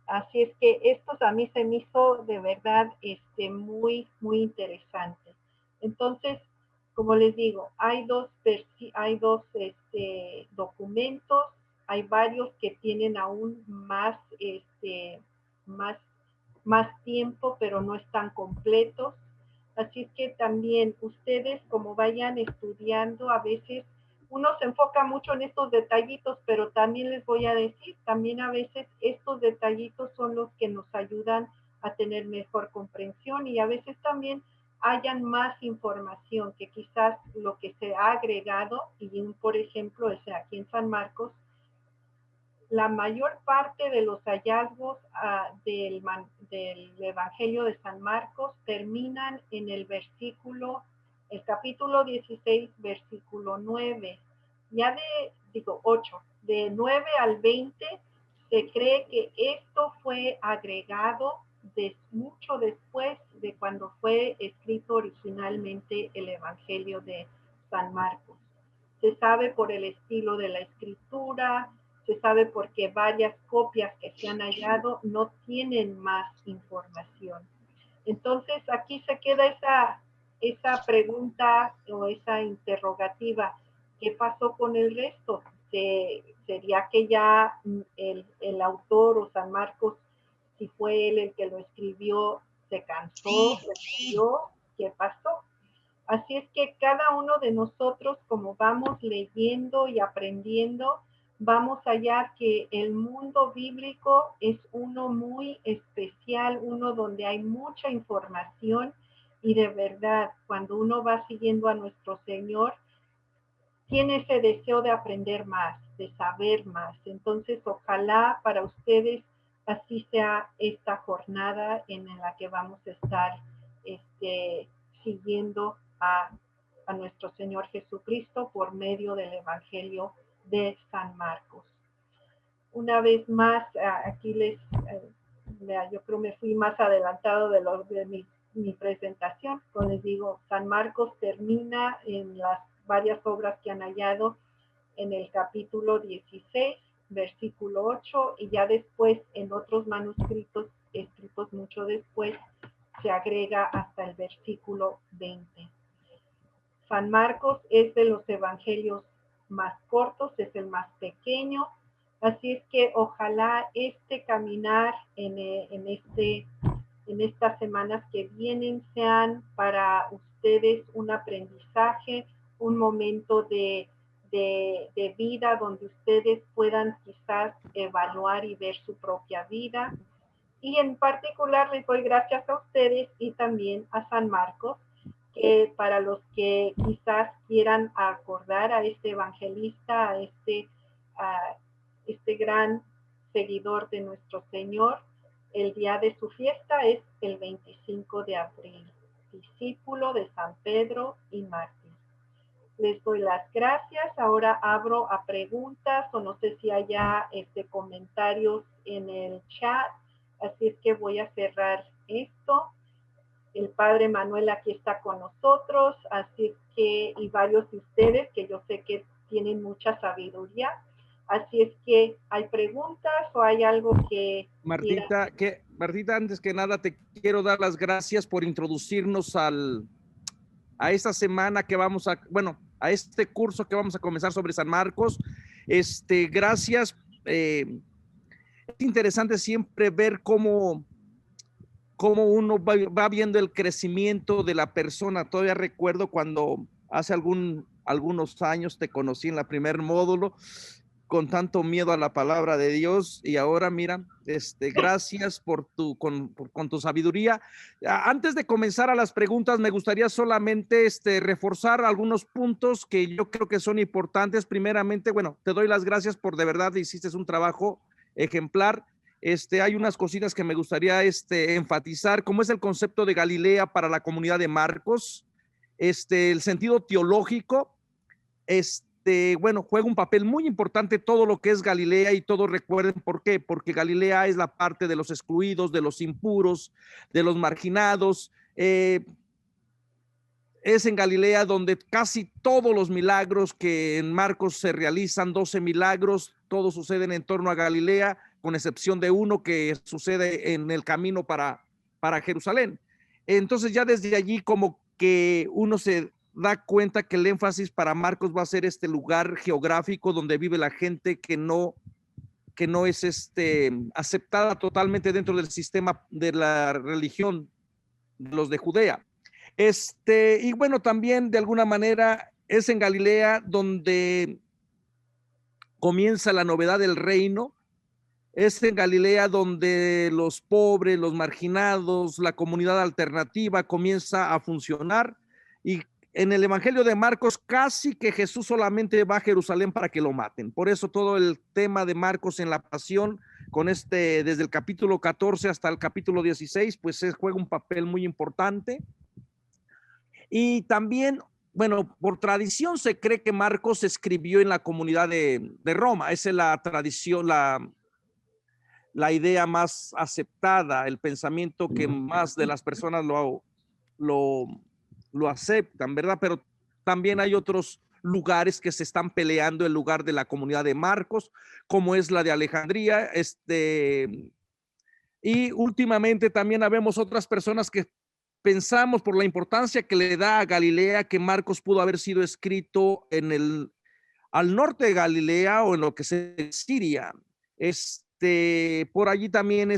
Así es que estos a mí se me hizo de verdad muy, muy interesante. Entonces, como les digo, hay dos documentos, hay varios que tienen aún más, más tiempo, pero no están completos. Así es que también ustedes, como vayan estudiando, a veces uno se enfoca mucho en estos detallitos, pero también les voy a decir, también a veces estos detallitos son los que nos ayudan a tener mejor comprensión y a veces también hayan más información que quizás lo que se ha agregado, y por ejemplo, aquí en San Marcos, la mayor parte de los hallazgos del Evangelio de San Marcos terminan en el capítulo 16, versículo 9. Ya 8, de 9 al 20, se cree que esto fue agregado mucho después de cuando fue escrito originalmente el Evangelio de San Marcos. Se sabe por el estilo de la escritura, se sabe porque varias copias que se han hallado no tienen más información. Entonces aquí se queda esa pregunta o esa interrogativa. ¿Qué pasó con el resto? ¿Sería que ya el autor o San Marcos, si fue él el que lo escribió, se cansó, se murió? ¿Qué pasó? Así es que cada uno de nosotros, como vamos leyendo y aprendiendo, vamos a hallar que el mundo bíblico es uno muy especial, uno donde hay mucha información y de verdad, cuando uno va siguiendo a nuestro Señor, tiene ese deseo de aprender más, de saber más. Entonces, ojalá para ustedes así sea esta jornada en la que vamos a estar siguiendo a nuestro Señor Jesucristo por medio del Evangelio de San Marcos. Una vez más, aquí yo creo me fui más adelantado de mi presentación. Como les digo, San Marcos termina en las varias obras que han hallado en el capítulo 16, versículo 8, y ya después en otros manuscritos escritos mucho después se agrega hasta el versículo 20. San Marcos es de los evangelios más cortos, es el más pequeño, así es que ojalá este caminar en estas semanas que vienen sean para ustedes un aprendizaje, un momento de vida donde ustedes puedan quizás evaluar y ver su propia vida. Y en particular les doy gracias a ustedes y también a San Marcos, que para los que quizás quieran acordar a este evangelista, a este gran seguidor de nuestro Señor, el día de su fiesta es el 25 de abril, discípulo de San Pedro y mártir. Les doy las gracias. Ahora abro a preguntas o no sé si haya comentarios en el chat. Así es que voy a cerrar esto. El padre Manuel aquí está con nosotros, así es que, y varios de ustedes que yo sé que tienen mucha sabiduría. Así es que, ¿hay preguntas o hay algo que Martita, Martita, antes que nada te quiero dar las gracias por introducirnos a esta semana que vamos a, bueno, a este curso que vamos a comenzar sobre San Marcos. Gracias. Es interesante siempre ver cómo uno va viendo el crecimiento de la persona. Todavía recuerdo cuando hace algunos años te conocí en la primer módulo con tanto miedo a la palabra de Dios y ahora mira, gracias con tu sabiduría. Antes de comenzar a las preguntas, me gustaría solamente reforzar algunos puntos que yo creo que son importantes. Primeramente, bueno, te doy las gracias por de verdad hiciste un trabajo ejemplar. Hay unas cositas que me gustaría enfatizar, como es el concepto de Galilea para la comunidad de Marcos, el sentido teológico, bueno, juega un papel muy importante todo lo que es Galilea y todos recuerden por qué, porque Galilea es la parte de los excluidos, de los impuros, de los marginados. Es en Galilea donde casi todos los milagros que en Marcos se realizan, 12 milagros, todos suceden en torno a Galilea, con excepción de uno que sucede en el camino para Jerusalén. Entonces ya desde allí como que uno se da cuenta que el énfasis para Marcos va a ser este lugar geográfico donde vive la gente que no es aceptada totalmente dentro del sistema de la religión de los de Judea. Y bueno, también de alguna manera es en Galilea donde comienza la novedad del reino. Es en Galilea donde los pobres, los marginados, la comunidad alternativa comienza a funcionar. Y en el Evangelio de Marcos casi que Jesús solamente va a Jerusalén para que lo maten. Por eso todo el tema de Marcos en la pasión, con desde el capítulo 14 hasta el capítulo 16, pues juega un papel muy importante. Y también, bueno, por tradición se cree que Marcos escribió en la comunidad de Roma. Esa es la tradición, la idea más aceptada, el pensamiento que más de las personas lo aceptan, ¿verdad? Pero también hay otros lugares que se están peleando el lugar de la comunidad de Marcos, como es la de Alejandría, y últimamente también habemos otras personas que pensamos por la importancia que le da a Galilea que Marcos pudo haber sido escrito al norte de Galilea o en lo que es Siria. Por allí también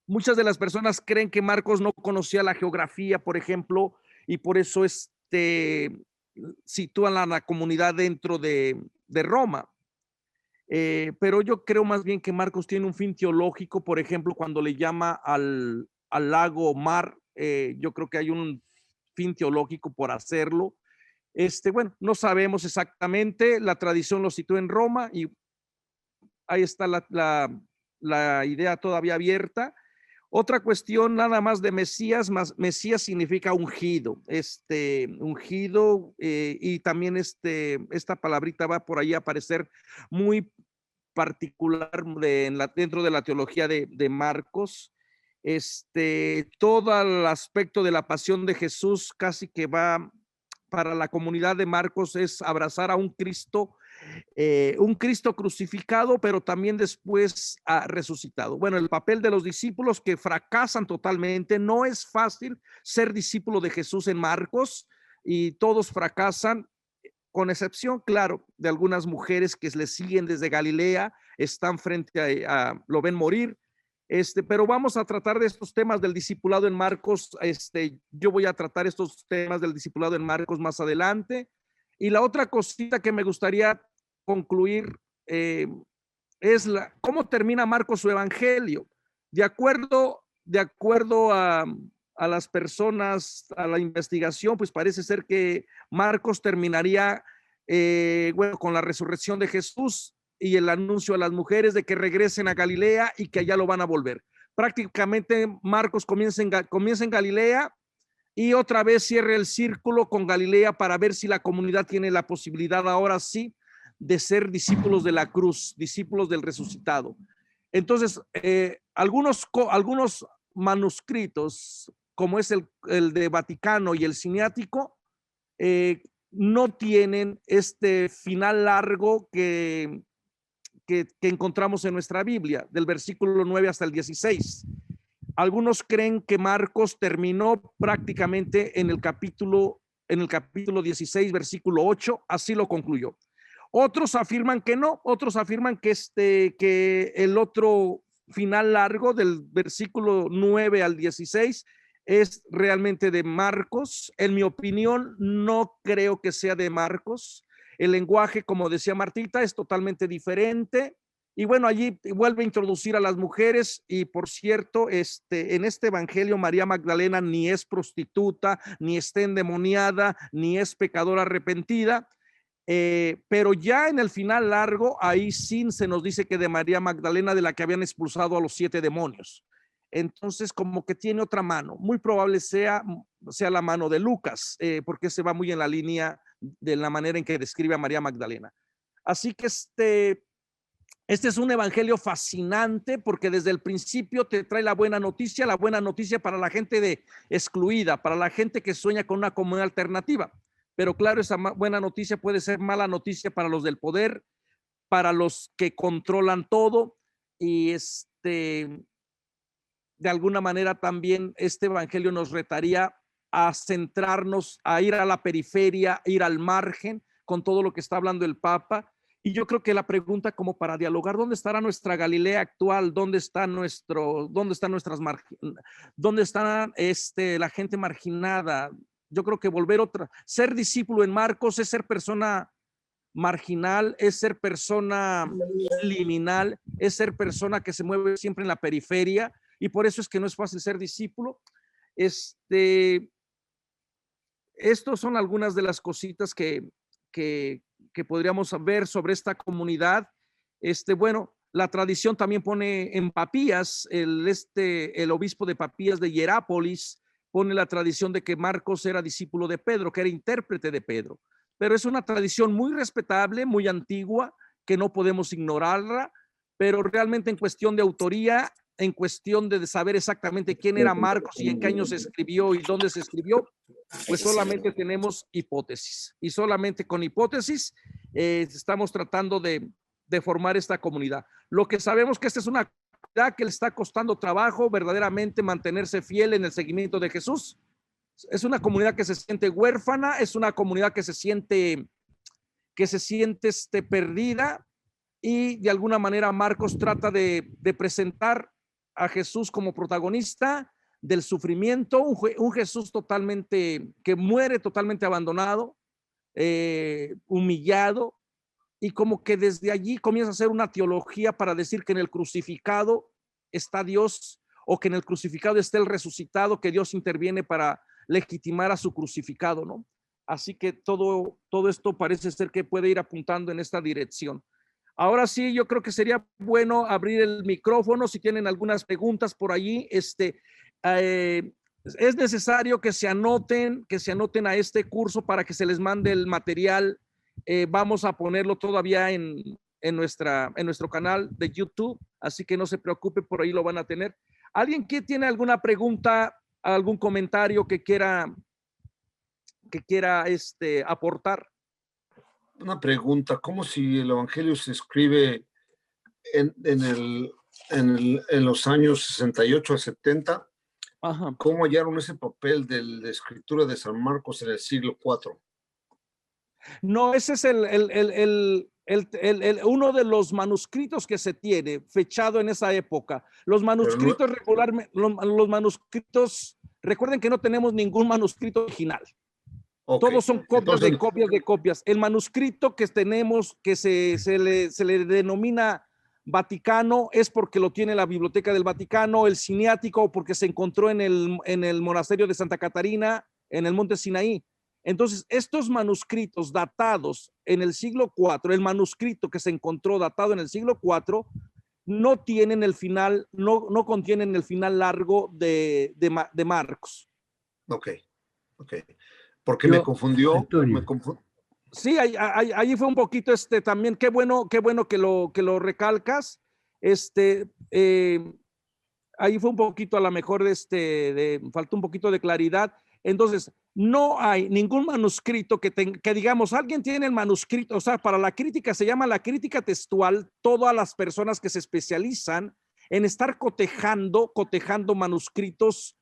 muchas de las personas creen que Marcos no conocía la geografía, por ejemplo, y por eso sitúan a la comunidad dentro de Roma. Pero yo creo más bien que Marcos tiene un fin teológico, por ejemplo, cuando le llama al lago mar, yo creo que hay un fin teológico por hacerlo. Bueno, no sabemos exactamente, la tradición lo sitúa en Roma y ahí está la idea todavía abierta. Otra cuestión nada más de Mesías, Mesías significa ungido, ungido, y también esta palabrita va por ahí a aparecer muy particular dentro de la teología de Marcos. Todo el aspecto de la pasión de Jesús casi que va para la comunidad de Marcos es abrazar a un Cristo crucificado, pero también después resucitado. Bueno, el papel de los discípulos que fracasan totalmente. No es fácil ser discípulo de Jesús en Marcos y todos fracasan, con excepción, claro, de algunas mujeres que le siguen desde Galilea, están frente lo ven morir. Pero vamos a tratar de estos temas del discipulado en Marcos. Yo voy a tratar estos temas del discipulado en Marcos más adelante. Y la otra cosita que me gustaría concluir es cómo termina Marcos su evangelio. De acuerdo a las personas, a la investigación, pues parece ser que Marcos terminaría bueno, con la resurrección de Jesús y el anuncio a las mujeres de que regresen a Galilea y que allá lo van a volver. Prácticamente Marcos comienza en Galilea y otra vez cierra el círculo con Galilea para ver si la comunidad tiene la posibilidad ahora sí de ser discípulos de la cruz, discípulos del resucitado. Entonces, algunos manuscritos, como es el de Vaticano y el Siniático, no tienen este final largo que encontramos en nuestra Biblia, del versículo 9 hasta el 16. Algunos creen que Marcos terminó prácticamente en el capítulo 16, versículo 8, así lo concluyó. Otros afirman que no, otros afirman que el otro final largo del versículo 9 al 16 es realmente de Marcos. En mi opinión, no creo que sea de Marcos. El lenguaje, como decía Martita, es totalmente diferente. Y bueno, allí vuelve a introducir a las mujeres y por cierto, en este evangelio María Magdalena ni es prostituta, ni está endemoniada, ni es pecadora arrepentida. Pero ya en el final largo, ahí sí se nos dice que de María Magdalena, de la que habían expulsado a los 7 demonios. Entonces, como que tiene otra mano. Muy probable sea la mano de Lucas, porque se va muy en la línea de la manera en que describe a María Magdalena. Así que este es un evangelio fascinante porque desde el principio te trae la buena noticia para la gente excluida, para la gente que sueña con una comunidad alternativa. Pero claro, esa buena noticia puede ser mala noticia para los del poder, para los que controlan todo y de alguna manera también este evangelio nos retaría a centrarnos, a ir a la periferia, a ir al margen con todo lo que está hablando el Papa. Y yo creo que la pregunta como para dialogar, ¿dónde estará nuestra Galilea actual? ¿Dónde está la gente marginada? Yo creo que ser discípulo en Marcos es ser persona marginal, es ser persona liminal, es ser persona que se mueve siempre en la periferia y por eso es que no es fácil ser discípulo. Estos son algunas de las cositas que podríamos ver sobre esta comunidad. Bueno, la tradición también pone en Papías, el obispo de Papías de Hierápolis pone la tradición de que Marcos era discípulo de Pedro, que era intérprete de Pedro. Pero es una tradición muy respetable, muy antigua, que no podemos ignorarla, pero realmente en cuestión de autoría, en cuestión de saber exactamente quién era Marcos y en qué año se escribió y dónde se escribió, pues solamente tenemos hipótesis. Y solamente con hipótesis estamos tratando de formar esta comunidad. Lo que sabemos que esta es una comunidad que le está costando trabajo verdaderamente mantenerse fiel en el seguimiento de Jesús. Es una comunidad que se siente huérfana, es una comunidad que se siente perdida y de alguna manera Marcos trata de presentar a Jesús como protagonista del sufrimiento, un Jesús que muere totalmente abandonado, humillado, y como que desde allí comienza a hacer una teología para decir que en el crucificado está Dios, o que en el crucificado está el resucitado, que Dios interviene para legitimar a su crucificado, ¿no? Así que todo esto parece ser que puede ir apuntando en esta dirección. Ahora sí, yo creo que sería bueno abrir el micrófono si tienen algunas preguntas por allí. Es necesario que se anoten a este curso para que se les mande el material. Vamos a ponerlo todavía en nuestro canal de YouTube, así que no se preocupe, por ahí lo van a tener. ¿Alguien que tiene alguna pregunta, algún comentario que quiera aportar? Una pregunta, ¿cómo si el Evangelio se escribe en los años 68 a 70? Ajá. ¿Cómo hallaron ese papel de la escritura de San Marcos en el siglo IV? No, ese es uno de los manuscritos que se tiene, fechado en esa época. Los manuscritos regularmente, los manuscritos, recuerden que no tenemos ningún manuscrito original. Okay. Todos son copias de copias de copias. El manuscrito que tenemos, que se le denomina Vaticano, es porque lo tiene la Biblioteca del Vaticano. El Siniático, porque se encontró en el monasterio de Santa Catarina, en el monte Sinaí. Entonces, estos manuscritos datados en el siglo IV, el manuscrito que se encontró datado en el siglo IV, no tienen el final, no contienen el final largo de Marcos. Ok. Porque me confundió. Sí, ahí fue un poquito también, qué bueno que lo recalcas. Ahí fue un poquito, a lo mejor, faltó un poquito de claridad. Entonces, no hay ningún manuscrito que digamos, alguien tiene el manuscrito, o sea, para la crítica se llama la crítica textual, todas las personas que se especializan en estar cotejando manuscritos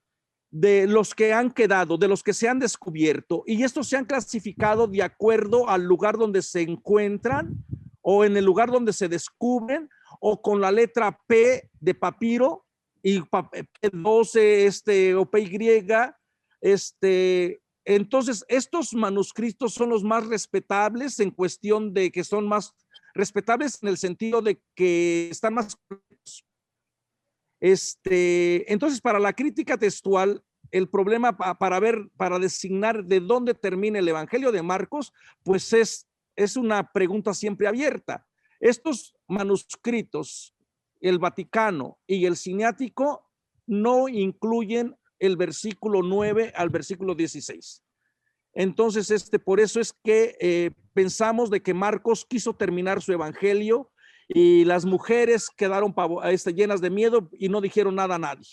de los que han quedado, de los que se han descubierto, y estos se han clasificado de acuerdo al lugar donde se encuentran, o en el lugar donde se descubren, o con la letra P de papiro, y P12 o PY. Entonces, estos manuscritos son los más respetables, en cuestión de que son más respetables en el sentido de que están más. Entonces, para la crítica textual, el problema para designar de dónde termina el Evangelio de Marcos, pues es una pregunta siempre abierta. Estos manuscritos, el Vaticano y el Siniático, no incluyen el versículo 9 al versículo 16. Entonces, por eso es que pensamos de que Marcos quiso terminar su Evangelio, y las mujeres quedaron llenas de miedo y no dijeron nada a nadie.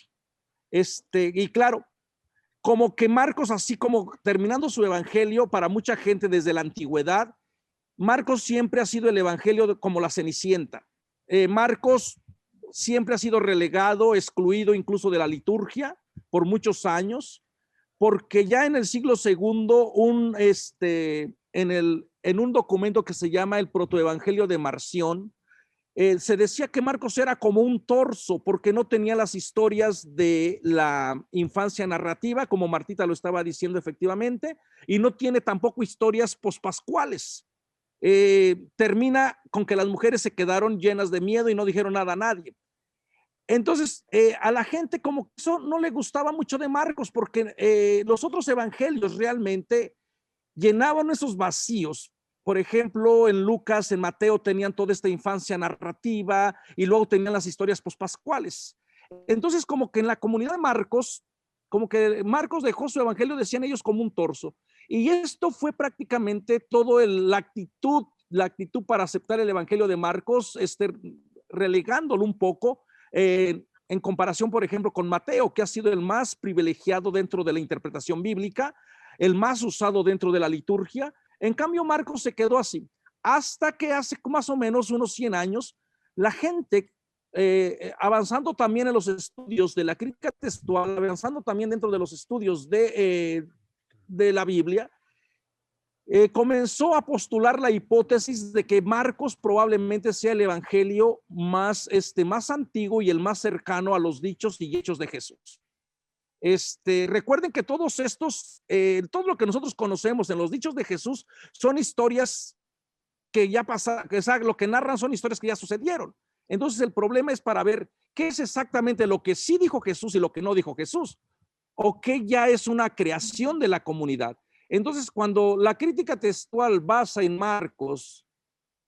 Y claro, como que Marcos, así como terminando su evangelio, para mucha gente desde la antigüedad, Marcos siempre ha sido el evangelio como la Cenicienta. Marcos siempre ha sido relegado, excluido incluso de la liturgia por muchos años, porque ya en el siglo segundo, en un documento que se llama el Protoevangelio de Marción, se decía que Marcos era como un torso, porque no tenía las historias de la infancia narrativa, como Martita lo estaba diciendo efectivamente, y no tiene tampoco historias pospascuales. Termina con que las mujeres se quedaron llenas de miedo y no dijeron nada a nadie. Entonces, a la gente como que eso no le gustaba mucho de Marcos, porque los otros evangelios realmente llenaban esos vacíos. Por ejemplo, en Lucas, en Mateo tenían toda esta infancia narrativa, y luego tenían las historias pospascuales. Entonces, como que en la comunidad de Marcos, como que Marcos dejó su evangelio, decían ellos, como un torso. Y esto fue prácticamente todo la actitud para aceptar el evangelio de Marcos, relegándolo un poco en comparación, por ejemplo, con Mateo, que ha sido el más privilegiado dentro de la interpretación bíblica, el más usado dentro de la liturgia. En cambio, Marcos se quedó así, hasta que hace más o menos unos 100 años, la gente, avanzando también en los estudios de la crítica textual, avanzando también dentro de los estudios de la Biblia, comenzó a postular la hipótesis de que Marcos probablemente sea el evangelio más antiguo y el más cercano a los dichos y hechos de Jesús. Recuerden que todos estos, todo lo que nosotros conocemos en los dichos de Jesús son historias que ya pasaron, que lo que narran son historias que ya sucedieron. Entonces el problema es para ver qué es exactamente lo que sí dijo Jesús y lo que no dijo Jesús, o qué ya es una creación de la comunidad. Entonces, cuando la crítica textual basa en Marcos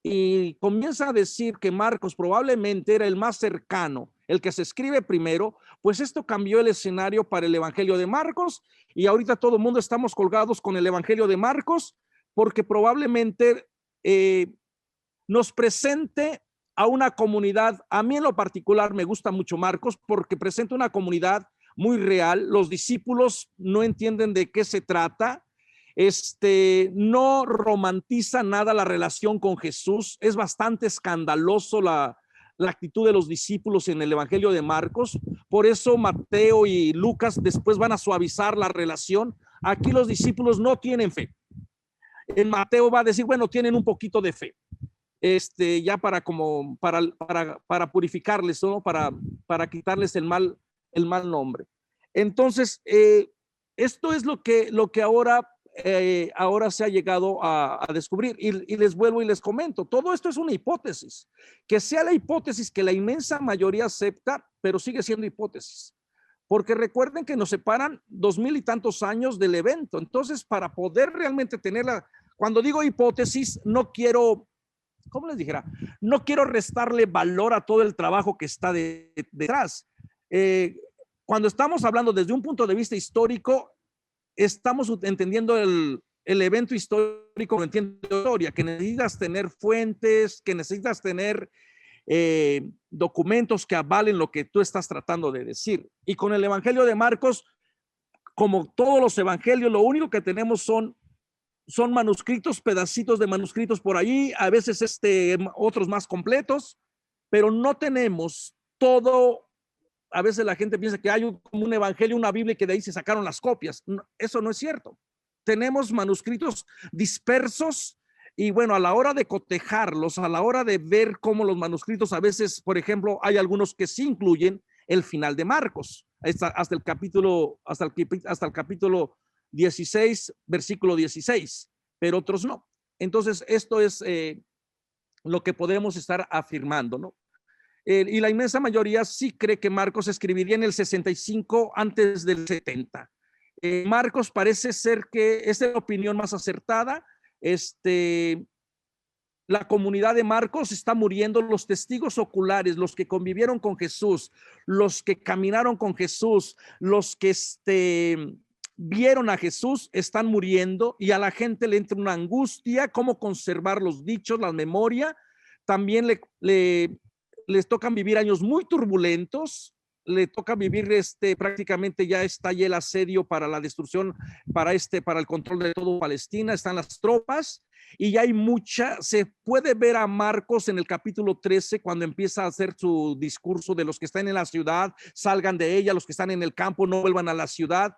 y comienza a decir que Marcos probablemente era el más cercano, el que se escribe primero, pues esto cambió el escenario para el Evangelio de Marcos, y ahorita todo el mundo estamos colgados con el Evangelio de Marcos, porque probablemente nos presente a una comunidad. A mí en lo particular me gusta mucho Marcos porque presenta una comunidad muy real. Los discípulos no entienden de qué se trata. No romantiza nada la relación con Jesús. Es bastante escandaloso la actitud de los discípulos en el Evangelio de Marcos. Por eso Mateo y Lucas después van a suavizar la relación. Aquí los discípulos no tienen fe. En Mateo va a decir, bueno, tienen un poquito de fe. Ya para purificarles, ¿no? Para quitarles el mal nombre. Entonces, esto es lo que ahora se ha llegado a descubrir, y les vuelvo y les comento, todo esto es una hipótesis, que sea la hipótesis que la inmensa mayoría acepta, pero sigue siendo hipótesis, porque recuerden que nos separan 2000 y tantos años del evento. Entonces, para poder realmente tenerla, cuando digo hipótesis, no quiero, ¿cómo les dijera? No quiero restarle valor a todo el trabajo que está detrás. Cuando estamos hablando desde un punto de vista histórico, estamos entendiendo el evento histórico, no entiendo historia, que necesitas tener fuentes, que necesitas tener documentos que avalen lo que tú estás tratando de decir. Y con el Evangelio de Marcos, como todos los evangelios, lo único que tenemos son manuscritos, pedacitos de manuscritos por allí, a veces otros más completos, pero no tenemos todo. A veces la gente piensa que hay como un evangelio, una Biblia, que de ahí se sacaron las copias. No, eso no es cierto. Tenemos manuscritos dispersos, y bueno, a la hora de cotejarlos, a la hora de ver cómo los manuscritos, a veces, por ejemplo, hay algunos que sí incluyen el final de Marcos, hasta el capítulo 16, versículo 16, pero otros no. Entonces, esto es lo que podemos estar afirmando, ¿no? Y la inmensa mayoría sí cree que Marcos escribiría en el 65 antes del 70. Marcos parece ser que es la opinión más acertada. La comunidad de Marcos está muriendo, los testigos oculares, los que convivieron con Jesús, los que caminaron con Jesús, los que vieron a Jesús, están muriendo, y a la gente le entra una angustia, cómo conservar los dichos, la memoria. También les tocan vivir años muy turbulentos, le toca vivir prácticamente ya está el asedio para la destrucción, para el control de todo Palestina, están las tropas, y ya hay se puede ver a Marcos en el capítulo 13 cuando empieza a hacer su discurso de los que están en la ciudad, salgan de ella, los que están en el campo no vuelvan a la ciudad.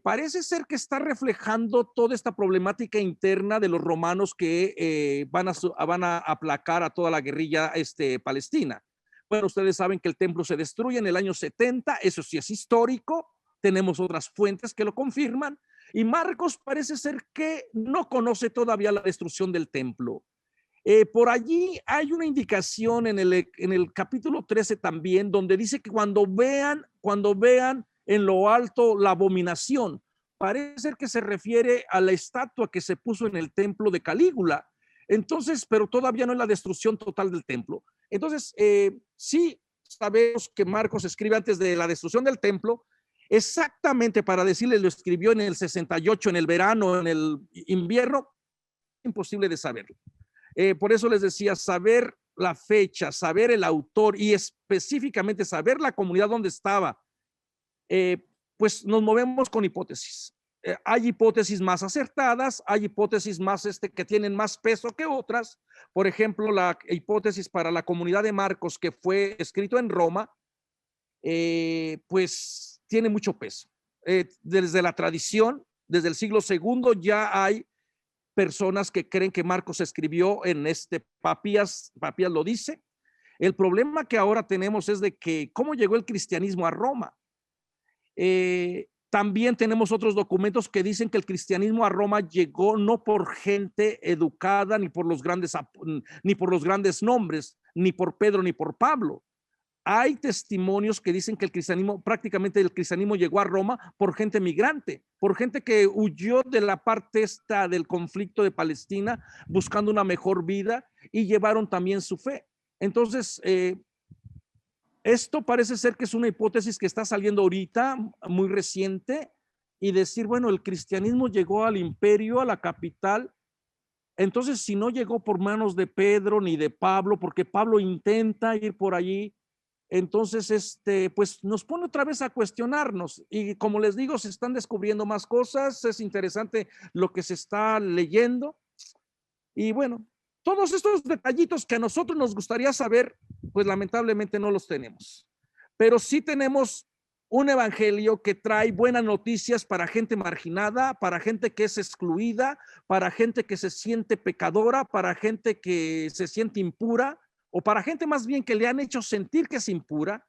Parece ser que está reflejando toda esta problemática interna de los romanos que van a aplacar a toda la guerrilla palestina. Bueno, ustedes saben que el templo se destruye en el año 70, eso sí es histórico, tenemos otras fuentes que lo confirman, y Marcos parece ser que no conoce todavía la destrucción del templo. Por allí hay una indicación en el capítulo 13 también, donde dice que cuando vean en lo alto la abominación, parece ser que se refiere a la estatua que se puso en el templo de Calígula. Entonces, pero todavía no es la destrucción total del templo. Entonces, sí sabemos que Marcos escribe antes de la destrucción del templo, exactamente para decirles, lo escribió en el 68, en el verano, en el invierno, imposible de saberlo. Por eso les decía, saber la fecha, saber el autor y específicamente saber la comunidad donde estaba, pues nos movemos con hipótesis. Hay hipótesis más acertadas, hay hipótesis más que tienen más peso que otras. Por ejemplo, la hipótesis para la comunidad de Marcos, que fue escrito en Roma, pues tiene mucho peso. Desde la tradición, desde el siglo II, ya hay personas que creen que Marcos escribió en Papías lo dice. El problema que ahora tenemos es de que cómo llegó el cristianismo a Roma. También tenemos otros documentos que dicen que el cristianismo a Roma llegó no por gente educada, ni por los grandes nombres, ni por Pedro, ni por Pablo. Hay testimonios que dicen que prácticamente el cristianismo llegó a Roma por gente migrante, por gente que huyó de la parte del conflicto de Palestina buscando una mejor vida y llevaron también su fe. Entonces, esto parece ser que es una hipótesis que está saliendo ahorita, muy reciente, y decir, bueno, el cristianismo llegó al imperio, a la capital. Entonces, si no llegó por manos de Pedro ni de Pablo, porque Pablo intenta ir por allí, entonces, pues nos pone otra vez a cuestionarnos. Y como les digo, se están descubriendo más cosas, es interesante lo que se está leyendo. Y bueno, todos estos detallitos que a nosotros nos gustaría saber, pues lamentablemente no los tenemos. Pero sí tenemos un evangelio que trae buenas noticias para gente marginada, para gente que es excluida, para gente que se siente pecadora, para gente que se siente impura, o para gente más bien que le han hecho sentir que es impura.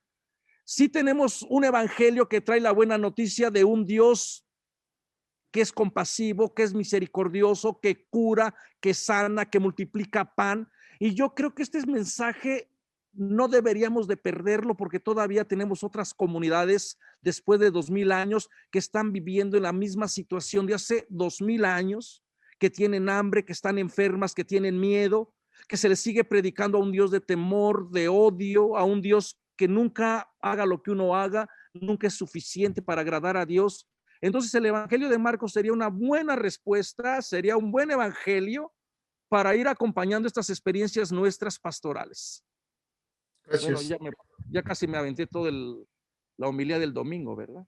Sí tenemos un evangelio que trae la buena noticia de un Dios que es compasivo, que es misericordioso, que cura, que sana, que multiplica pan. Y yo creo que este mensaje no deberíamos de perderlo, porque todavía tenemos otras comunidades después de 2000 años que están viviendo en la misma situación de hace 2000 años, que tienen hambre, que están enfermas, que tienen miedo, que se les sigue predicando a un Dios de temor, de odio, a un Dios que nunca haga lo que uno haga, nunca es suficiente para agradar a Dios. Entonces el evangelio de Marcos sería una buena respuesta, sería un buen evangelio para ir acompañando estas experiencias nuestras pastorales. Gracias. Bueno, ya casi me aventé toda la homilía del domingo, ¿verdad?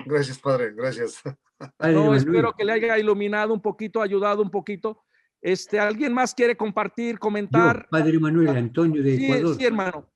Gracias, padre, gracias. No, espero que le haya iluminado un poquito, ayudado un poquito. ¿Alguien más quiere compartir, comentar? Yo, padre Manuel, Antonio de Ecuador. Sí, hermano.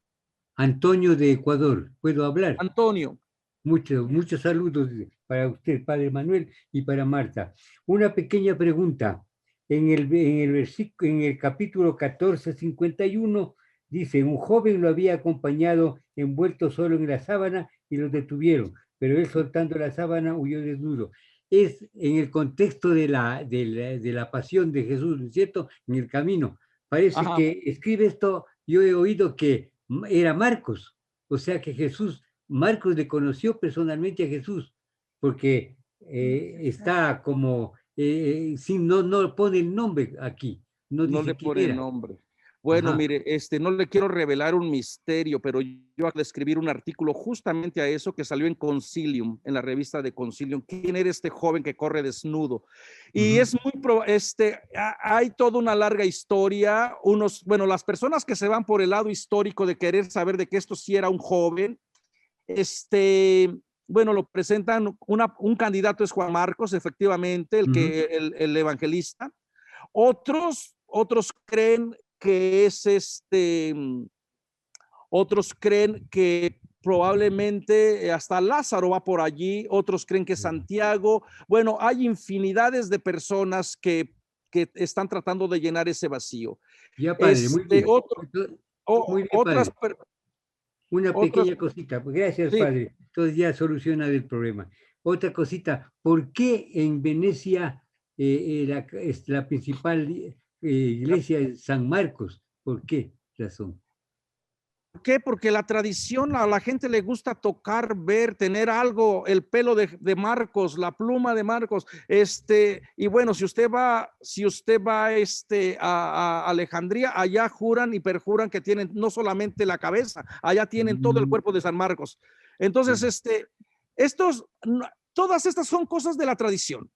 Antonio de Ecuador, ¿puedo hablar? Antonio. Muchos saludos para usted, padre Manuel, y para Marta. Una pequeña pregunta. En el capítulo 14:51 dice, un joven lo había acompañado envuelto solo en la sábana y lo detuvieron, pero él soltando la sábana huyó desnudo. Es en el contexto de la pasión de Jesús, ¿no es cierto? En el camino. Parece que escribe esto, yo he oído que era Marcos, o sea que Marcos le conoció personalmente a Jesús, porque está como, no pone el nombre aquí, no le pone el nombre. Bueno, mire, no le quiero revelar un misterio, pero yo al escribir un artículo justamente a eso que salió en Concilium, en la revista de Concilium, ¿quién era este joven que corre desnudo? Y es muy, hay toda una larga historia, las personas que se van por el lado histórico de querer saber de que esto sí era un joven, lo presentan, un candidato es Juan Marcos, efectivamente, el evangelista. Otros creen que es otros creen que probablemente hasta Lázaro va por allí, otros creen que Santiago. Bueno, hay infinidades de personas que están tratando de llenar ese vacío. Ya, padre, muy bien. Muy bien, padre. Una pequeña cosita, gracias, sí. Padre. Entonces ya soluciona el problema. Otra cosita, ¿por qué en Venecia la principal iglesia es San Marcos? ¿Por qué razón? ¿Por qué? Porque la tradición, a la gente le gusta tocar, ver, tener algo, el pelo de Marcos, la pluma de Marcos, y bueno, si usted va a Alejandría, allá juran y perjuran que tienen no solamente la cabeza, allá tienen todo el cuerpo de San Marcos. Entonces, todas estas son cosas de la tradición.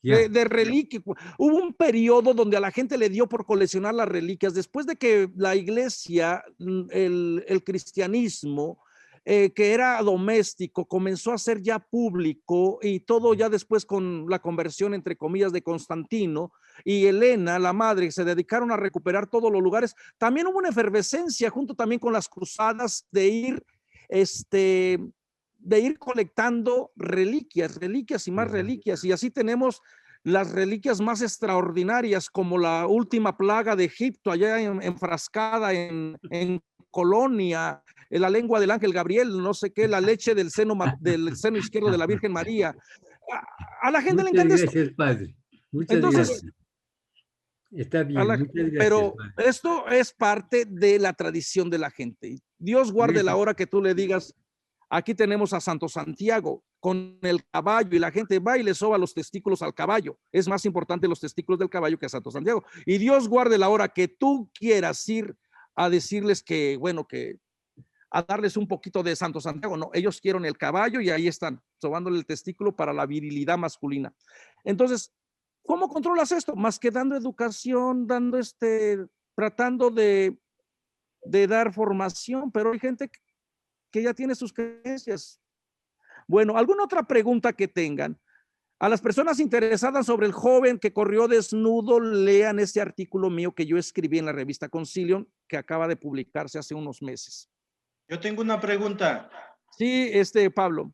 De reliquia. Hubo un periodo donde a la gente le dio por coleccionar las reliquias después de que la iglesia, el cristianismo, que era doméstico, comenzó a ser ya público, y todo ya después con la conversión, entre comillas, de Constantino y Helena, la madre, se dedicaron a recuperar todos los lugares. También hubo una efervescencia junto también con las cruzadas de ir colectando reliquias y más reliquias, y así tenemos las reliquias más extraordinarias, como la última plaga de Egipto, allá enfrascada en colonia, la lengua del ángel Gabriel, no sé qué, la leche del seno izquierdo de la Virgen María. A la gente le Muchas encanta gracias, esto. padre. Muchas Entonces, gracias. Está bien, muchas gracias, pero padre. esto es parte de la tradición de la gente. Dios guarde la hora que tú le digas, aquí tenemos a Santo Santiago con el caballo y la gente va y le soba los testículos al caballo. Es más importante los testículos del caballo que a Santo Santiago. Y Dios guarde la hora que tú quieras ir a decirles que, bueno, que a darles un poquito de Santo Santiago. No, ellos quieren el caballo y ahí están sobándole el testículo para la virilidad masculina. Entonces, ¿cómo controlas esto? Más que dando educación, tratando de dar formación, pero hay gente que ya tiene sus creencias. Bueno, ¿alguna otra pregunta que tengan? A las personas interesadas sobre el joven que corrió desnudo, lean este artículo mío que yo escribí en la revista Concilium, que acaba de publicarse hace unos meses. Yo tengo una pregunta. Sí, Pablo.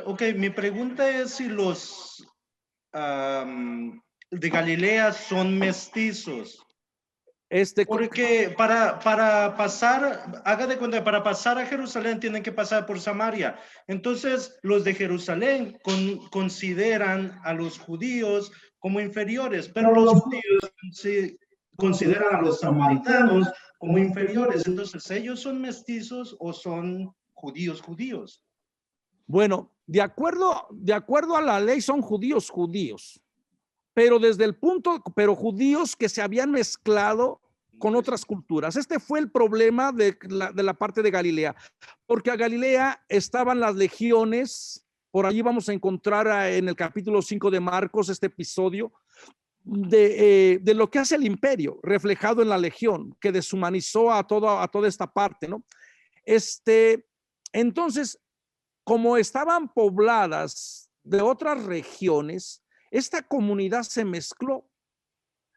Ok, mi pregunta es si los de Galilea son mestizos. Porque para pasar, haga de cuenta, para pasar a Jerusalén tienen que pasar por Samaria. Entonces, los de Jerusalén consideran a los judíos como inferiores, pero los judíos consideran a los samaritanos como inferiores. Entonces, ¿ellos son mestizos o son judíos? Bueno, de acuerdo a la ley son judíos, pero judíos que se habían mezclado con otras culturas. Este fue el problema de la parte de Galilea, porque a Galilea estaban las legiones. Por allí vamos a encontrar en el capítulo 5 de Marcos este episodio de lo que hace el imperio, reflejado en la legión, que deshumanizó a toda esta parte, ¿no? Entonces, como estaban pobladas de otras regiones, esta comunidad se mezcló.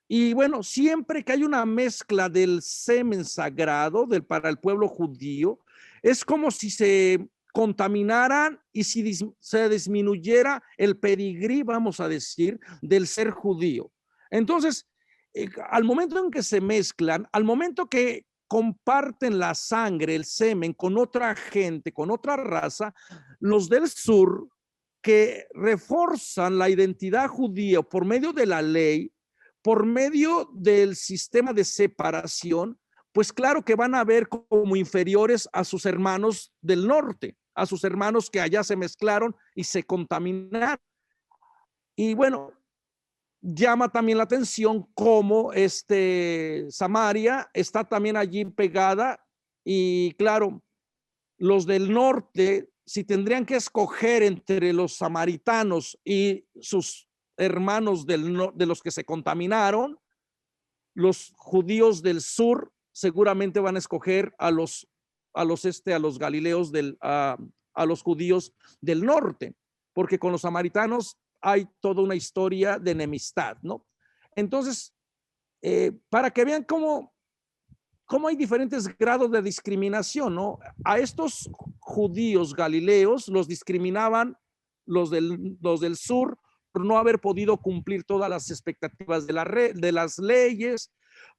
Y bueno, siempre que hay una mezcla del semen sagrado para el pueblo judío, es como si se contaminaran y si se disminuyera el pedigrí, vamos a decir, del ser judío. Entonces, al momento en que se mezclan, al momento que comparten la sangre, el semen con otra gente, con otra raza, los del sur que refuerzan la identidad judía por medio de la ley, por medio del sistema de separación, pues claro que van a ver como inferiores a sus hermanos del norte, a sus hermanos que allá se mezclaron y se contaminaron. Y bueno, llama también la atención cómo Samaria está también allí pegada y claro, los del norte, si tendrían que escoger entre los samaritanos y sus hermanos de los que se contaminaron, los judíos del sur seguramente van a escoger a los galileos a los judíos del norte, porque con los samaritanos hay toda una historia de enemistad, ¿no? Entonces, para que vean cómo hay diferentes grados de discriminación, ¿no? A estos judíos galileos los discriminaban los del sur por no haber podido cumplir todas las expectativas de las leyes,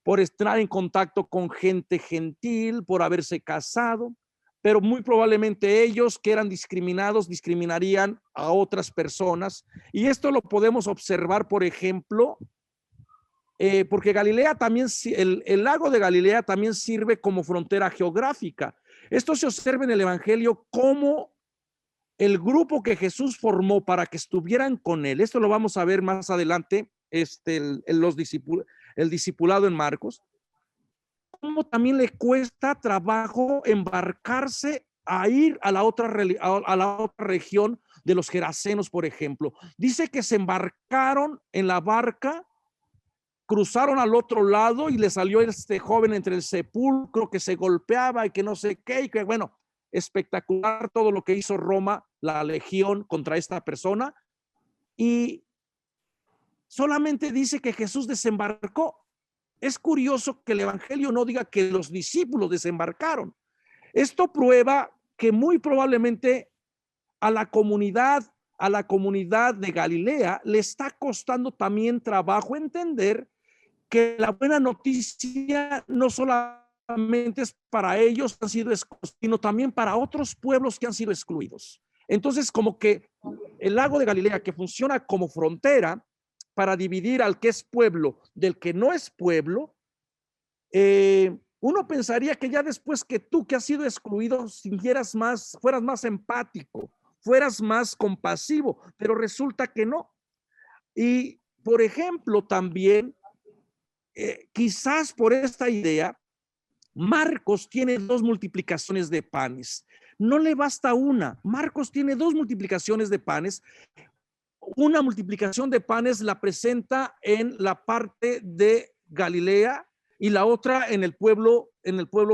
por estar en contacto con gente gentil, por haberse casado, pero muy probablemente ellos que eran discriminados discriminarían a otras personas. Y esto lo podemos observar, por ejemplo, porque Galilea también, el lago de Galilea también sirve como frontera geográfica. Esto se observa en el Evangelio como el grupo que Jesús formó para que estuvieran con él. Esto lo vamos a ver más adelante, el discipulado en Marcos. Como también le cuesta trabajo embarcarse a ir a la otra región de los Gerasenos, por ejemplo. Dice que se embarcaron en la barca, cruzaron al otro lado y le salió este joven entre el sepulcro que se golpeaba y que no sé qué, y que bueno, espectacular todo lo que hizo Roma, la legión contra esta persona, y solamente dice que Jesús desembarcó. Es curioso que el Evangelio no diga que los discípulos desembarcaron. Esto prueba que muy probablemente a la comunidad de Galilea le está costando también trabajo entender que la buena noticia no solamente solamente es para ellos que han sido excluidos, sino también para otros pueblos que han sido excluidos. Entonces, como que el lago de Galilea, que funciona como frontera para dividir al que es pueblo del que no es pueblo, uno pensaría que ya después que tú que has sido excluido sintieras más, fueras más empático, fueras más compasivo, pero resulta que no. Y, por ejemplo, también, quizás por esta idea, Marcos tiene 2 multiplicaciones de panes. No le basta una. Marcos tiene 2 multiplicaciones de panes. Una multiplicación de panes la presenta en la parte de Galilea y la otra en el pueblo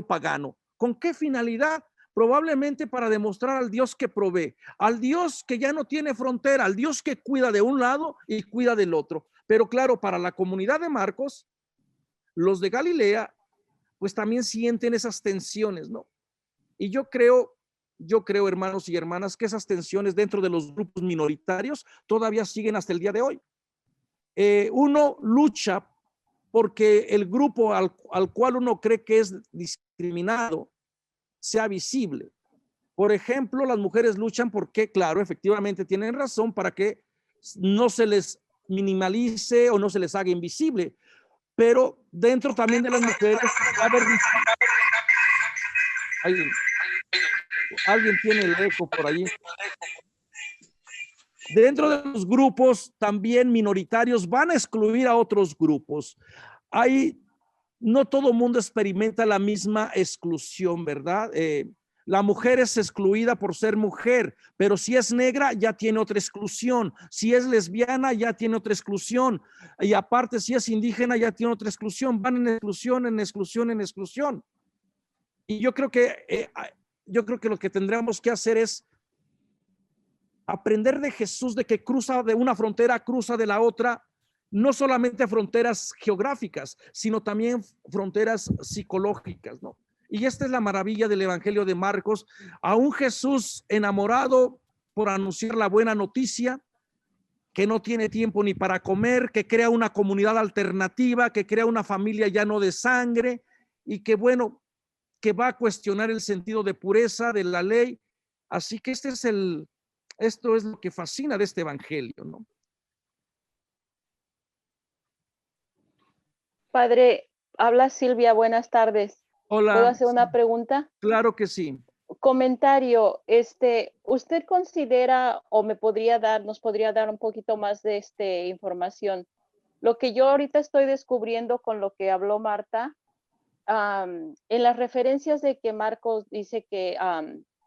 pagano. ¿Con qué finalidad? Probablemente para demostrar al Dios que provee, al Dios que ya no tiene frontera, al Dios que cuida de un lado y cuida del otro. Pero claro, para la comunidad de Marcos, los de Galilea, pues también sienten esas tensiones, ¿no? Y yo creo, hermanos y hermanas, que esas tensiones dentro de los grupos minoritarios todavía siguen hasta el día de hoy. Uno lucha porque el grupo al cual uno cree que es discriminado sea visible. Por ejemplo, las mujeres luchan porque, claro, efectivamente tienen razón, para que no se les minimalice o no se les haga invisible. Pero dentro también de las mujeres va a haber... Alguien tiene el eco por allí. Dentro de los grupos también minoritarios van a excluir a otros grupos. No todo mundo experimenta la misma exclusión, ¿verdad? La mujer es excluida por ser mujer, pero si es negra ya tiene otra exclusión. Si es lesbiana ya tiene otra exclusión. Y aparte, si es indígena ya tiene otra exclusión. Van en exclusión, en exclusión, en exclusión. Y yo creo que lo que tendríamos que hacer es aprender de Jesús, de que cruza de una frontera, cruza de la otra, no solamente fronteras geográficas, sino también fronteras psicológicas, ¿no? Y esta es la maravilla del Evangelio de Marcos, a un Jesús enamorado por anunciar la buena noticia, que no tiene tiempo ni para comer, que crea una comunidad alternativa, que crea una familia ya no de sangre, y que bueno, que va a cuestionar el sentido de pureza de la ley. Así que esto es lo que fascina de este Evangelio, ¿no? Padre, habla Silvia, buenas tardes. Hola. ¿Puedo hacer una pregunta? Claro que sí. Comentario, ¿usted considera o nos podría dar un poquito más de información? Lo que yo ahorita estoy descubriendo con lo que habló Marta, en las referencias de que Marcos dice que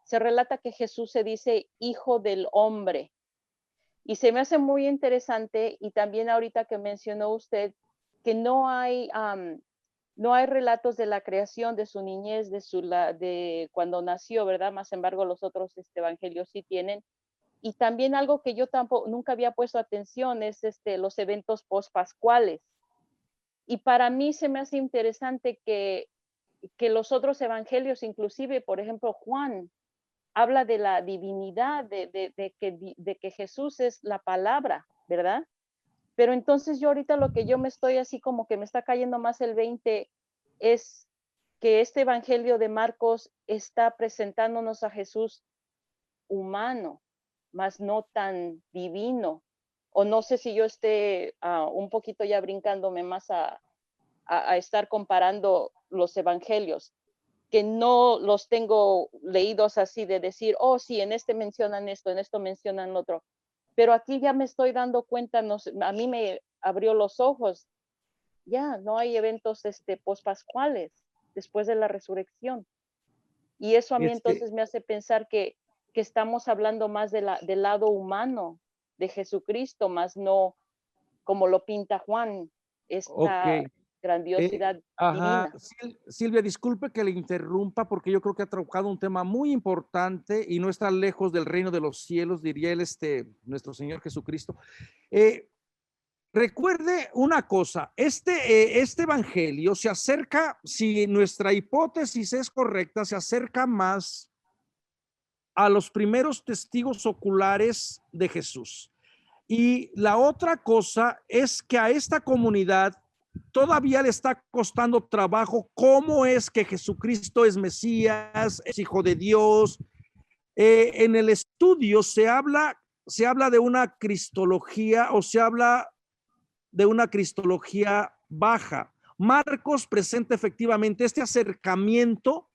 se relata que Jesús se dice hijo del hombre, y se me hace muy interesante, y también ahorita que mencionó usted que no hay relatos de la creación, de su niñez, de cuando nació, ¿verdad? Más sin embargo, los otros evangelios sí tienen. Y también algo que yo nunca había puesto atención es los eventos post-pascuales. Y para mí se me hace interesante que los otros evangelios, inclusive, por ejemplo, Juan, habla de la divinidad, de que Jesús es la palabra, ¿verdad? Pero entonces yo ahorita lo que yo me estoy así como que me está cayendo más el 20 es que este evangelio de Marcos está presentándonos a Jesús humano, más no tan divino. O no sé si yo esté un poquito ya brincándome más a estar comparando los evangelios, que no los tengo leídos así de decir, oh sí, en este mencionan esto, en esto mencionan lo otro. Pero aquí ya me estoy dando cuenta, a mí me abrió los ojos. Ya, no hay eventos pospascuales después de la resurrección. Y eso a mí entonces me hace pensar que estamos hablando más del lado humano de Jesucristo, más no como lo pinta Juan, esta grandiosidad divina. Silvia, disculpe que le interrumpa, porque yo creo que ha tocado un tema muy importante y no está lejos del reino de los cielos, diría él, nuestro Señor Jesucristo. Recuerde una cosa, este evangelio se acerca, si nuestra hipótesis es correcta, se acerca más a los primeros testigos oculares de Jesús. Y la otra cosa es que a esta comunidad todavía le está costando trabajo cómo es que Jesucristo es Mesías, es Hijo de Dios. En el estudio se habla de una cristología, o se habla de una cristología baja. Marcos presenta efectivamente este acercamiento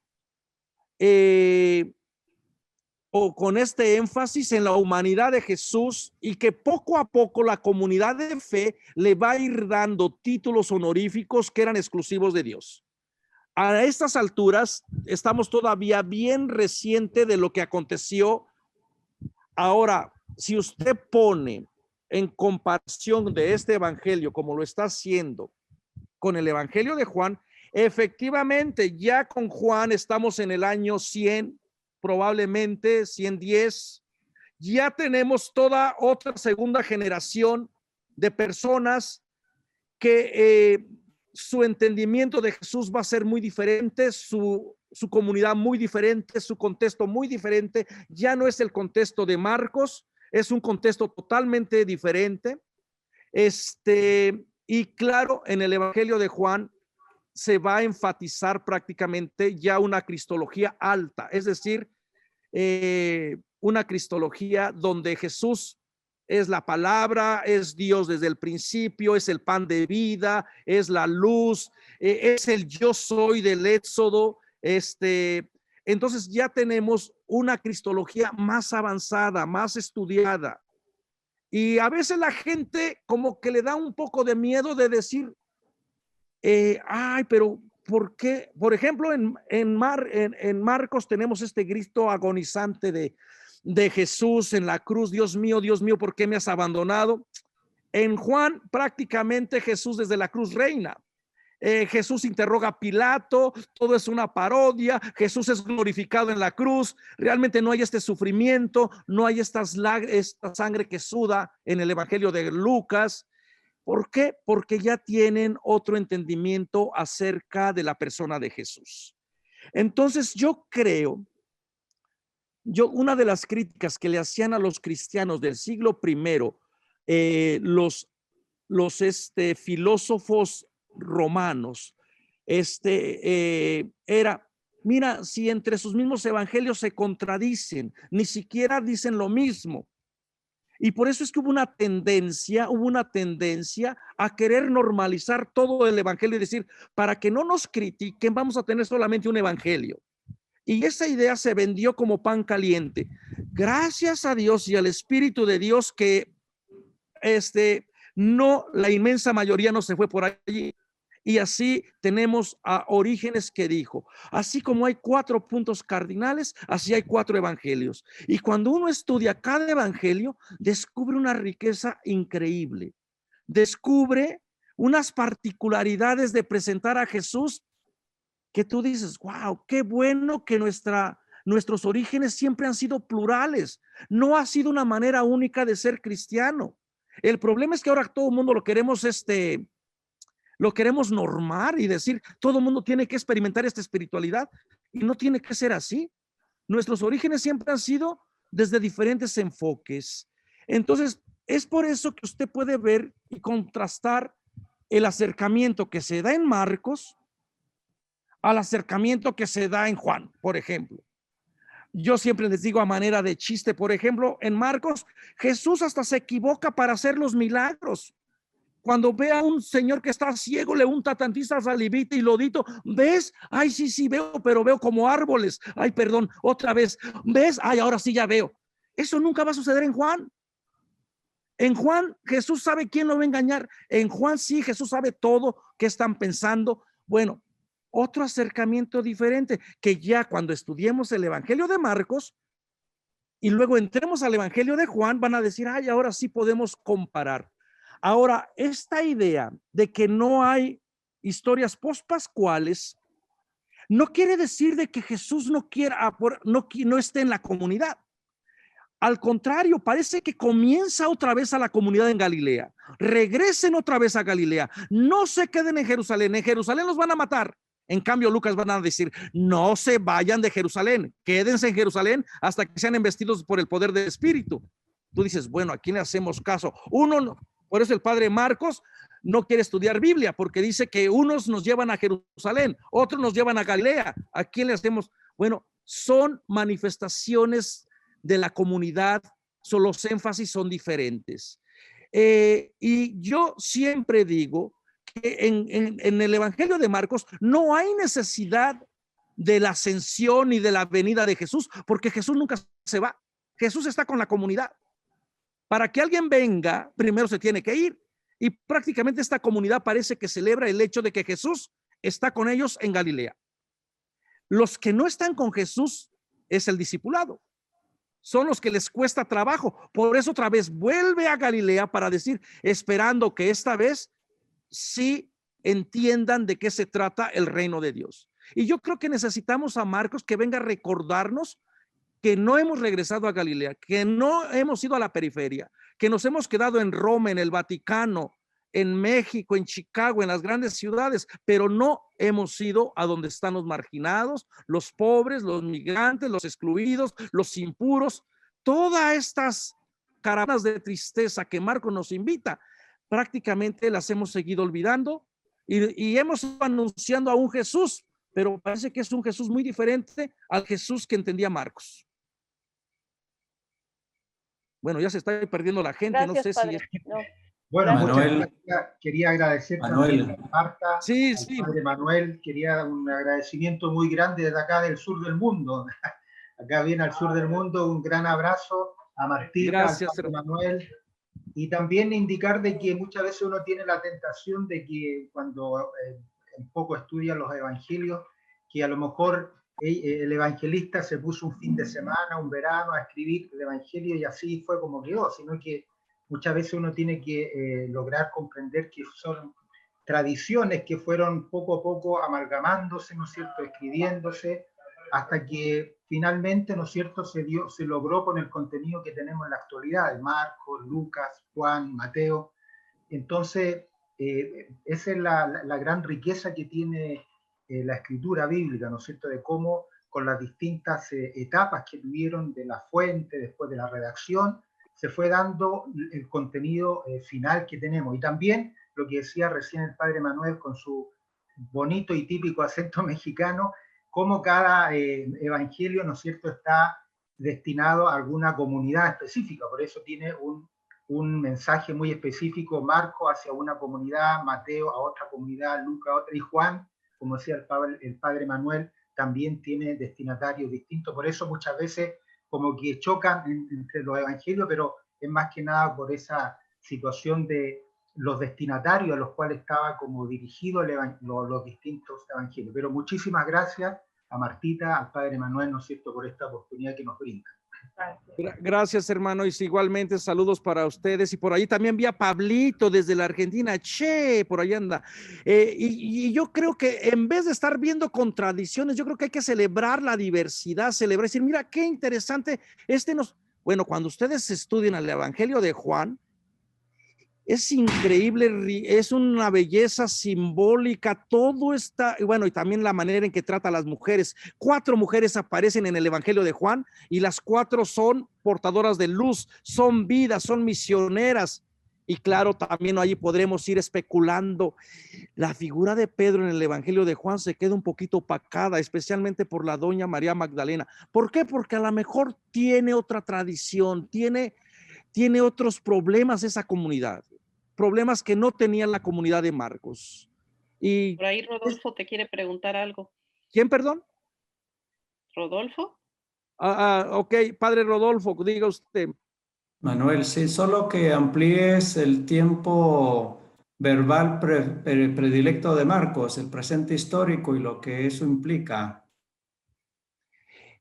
o con este énfasis en la humanidad de Jesús, y que poco a poco la comunidad de fe le va a ir dando títulos honoríficos que eran exclusivos de Dios. A estas alturas estamos todavía bien reciente de lo que aconteció. Ahora, si usted pone en comparación de este evangelio como lo está haciendo con el evangelio de Juan, efectivamente ya con Juan estamos en el año 100, probablemente 110, ya tenemos toda otra segunda generación de personas que su entendimiento de Jesús va a ser muy diferente, su comunidad muy diferente, su contexto muy diferente. Ya no es el contexto de Marcos, es un contexto totalmente diferente. Y claro, en el evangelio de Juan se va a enfatizar prácticamente ya una cristología alta, es decir, una cristología donde Jesús es la palabra, es Dios desde el principio, es el pan de vida, es la luz, es el yo soy del Éxodo. Entonces ya tenemos una cristología más avanzada, más estudiada. Y a veces la gente como que le da un poco de miedo de decir, ay, pero ¿por qué? Por ejemplo, en Marcos tenemos este grito agonizante de Jesús en la cruz: Dios mío, ¿por qué me has abandonado? En Juan prácticamente Jesús desde la cruz reina. Jesús interroga a Pilato, todo es una parodia, Jesús es glorificado en la cruz, realmente no hay este sufrimiento, no hay esta sangre que suda en el evangelio de Lucas. ¿Por qué? Porque ya tienen otro entendimiento acerca de la persona de Jesús. Entonces yo creo, una de las críticas que le hacían a los cristianos del siglo I, los filósofos romanos, era, mira, si entre sus mismos evangelios se contradicen, ni siquiera dicen lo mismo. Y por eso es que hubo una tendencia a querer normalizar todo el evangelio y decir, para que no nos critiquen, vamos a tener solamente un evangelio. Y esa idea se vendió como pan caliente. Gracias a Dios y al Espíritu de Dios que no, la inmensa mayoría no se fue por allí. Y así tenemos a Orígenes que dijo, así como hay 4 puntos cardinales, así hay 4 evangelios. Y cuando uno estudia cada evangelio, descubre una riqueza increíble. Descubre unas particularidades de presentar a Jesús que tú dices, wow, qué bueno que nuestros orígenes siempre han sido plurales. No ha sido una manera única de ser cristiano. El problema es que ahora todo el mundo lo queremos normar y decir, todo el mundo tiene que experimentar esta espiritualidad, y no tiene que ser así. Nuestros orígenes siempre han sido desde diferentes enfoques. Entonces, es por eso que usted puede ver y contrastar el acercamiento que se da en Marcos al acercamiento que se da en Juan, por ejemplo. Yo siempre les digo a manera de chiste, por ejemplo, en Marcos, Jesús hasta se equivoca para hacer los milagros. Cuando ve a un señor que está ciego, le unta tantita salivita y lodito, ¿ves? Ay, sí veo, pero veo como árboles. Ay, perdón, otra vez. ¿Ves? Ay, ahora sí ya veo. Eso nunca va a suceder en Juan. En Juan, Jesús sabe quién lo va a engañar. En Juan sí, Jesús sabe todo qué están pensando. Bueno, otro acercamiento diferente, que ya cuando estudiemos el evangelio de Marcos y luego entremos al evangelio de Juan, van a decir, ay, ahora sí podemos comparar. Ahora, esta idea de que no hay historias pospascuales no quiere decir de que Jesús no quiera, no esté en la comunidad. Al contrario, parece que comienza otra vez a la comunidad en Galilea. Regresen otra vez a Galilea. No se queden en Jerusalén. En Jerusalén los van a matar. En cambio, Lucas van a decir, no se vayan de Jerusalén. Quédense en Jerusalén hasta que sean embestidos por el poder del Espíritu. Tú dices, bueno, ¿a quién le hacemos caso? Uno Por eso el padre Marcos no quiere estudiar Biblia, porque dice que unos nos llevan a Jerusalén, otros nos llevan a Galilea. ¿A quién le hacemos? Bueno, son manifestaciones de la comunidad, los énfasis son diferentes. Y yo siempre digo que en el Evangelio de Marcos no hay necesidad de la ascensión y de la venida de Jesús, porque Jesús nunca se va. Jesús está con la comunidad. Para que alguien venga, primero se tiene que ir. Y prácticamente esta comunidad parece que celebra el hecho de que Jesús está con ellos en Galilea. Los que no están con Jesús es el discipulado. Son los que les cuesta trabajo. Por eso otra vez vuelve a Galilea para decir, esperando que esta vez sí entiendan de qué se trata el reino de Dios. Y yo creo que necesitamos a Marcos que venga a recordarnos que no hemos regresado a Galilea, que no hemos ido a la periferia, que nos hemos quedado en Roma, en el Vaticano, en México, en Chicago, en las grandes ciudades, pero no hemos ido a donde están los marginados, los pobres, los migrantes, los excluidos, los impuros. Todas estas caravanas de tristeza que Marcos nos invita, prácticamente las hemos seguido olvidando y hemos ido anunciando a un Jesús, pero parece que es un Jesús muy diferente al Jesús que entendía Marcos. Bueno, ya se está perdiendo la gente. Gracias, no sé padre. si... No. Bueno, Manuel, muchas gracias. Quería agradecer Manuel. también a Marta, Sí, al sí. padre Manuel. Quería dar un agradecimiento muy grande desde acá del sur del mundo. Acá viene al sur del mundo, un gran abrazo a Martita, Gracias, al padre Manuel. Y también indicar de que muchas veces uno tiene la tentación de que cuando un poco estudia los evangelios, que a lo mejor el evangelista se puso un fin de semana, un verano a escribir el evangelio y así fue como quedó, sino que muchas veces uno tiene que lograr comprender que son tradiciones que fueron poco a poco amalgamándose, ¿no es cierto?, escribiéndose, hasta que finalmente, ¿no es cierto?, se logró con el contenido que tenemos en la actualidad, de Marcos, Lucas, Juan, Mateo. Entonces, esa es la gran riqueza que tiene la escritura bíblica, ¿no es cierto?, de cómo con las distintas etapas que tuvieron de la fuente, después de la redacción, se fue dando el contenido final que tenemos. Y también lo que decía recién el padre Manuel con su bonito y típico acento mexicano, cómo cada evangelio, ¿no es cierto?, está destinado a alguna comunidad específica. Por eso tiene un mensaje muy específico, Marco hacia una comunidad, Mateo a otra comunidad, Lucas a otra, y Juan, como decía el padre Manuel, también tiene destinatarios distintos. Por eso muchas veces como que chocan entre los evangelios, pero es más que nada por esa situación de los destinatarios a los cuales estaba como dirigido los distintos evangelios. Pero muchísimas gracias a Martita, al padre Manuel, ¿no es cierto?, por esta oportunidad que nos brinda. Gracias, hermano, y igualmente saludos para ustedes. Y por ahí también vi a Pablito desde la Argentina. Che, por ahí anda. Y yo creo que en vez de estar viendo contradicciones, yo creo que hay que celebrar la diversidad, celebrar, decir, mira qué interesante. Bueno, cuando ustedes estudian el Evangelio de Juan, es increíble, es una belleza simbólica, todo está, bueno, y también la manera en que trata a las mujeres. 4 mujeres aparecen en el Evangelio de Juan y las 4 son portadoras de luz, son vidas, son misioneras. Y claro, también allí podremos ir especulando. La figura de Pedro en el Evangelio de Juan se queda un poquito opacada, especialmente por la doña María Magdalena. ¿Por qué? Porque a lo mejor tiene otra tradición, tiene otros problemas esa comunidad. Problemas que no tenía la comunidad de Marcos. Y por ahí Rodolfo te quiere preguntar algo. ¿Quién, perdón? ¿Rodolfo? Ok, padre Rodolfo, diga usted. Manuel, sí, solo que amplíes el tiempo verbal predilecto de Marcos, el presente histórico y lo que eso implica.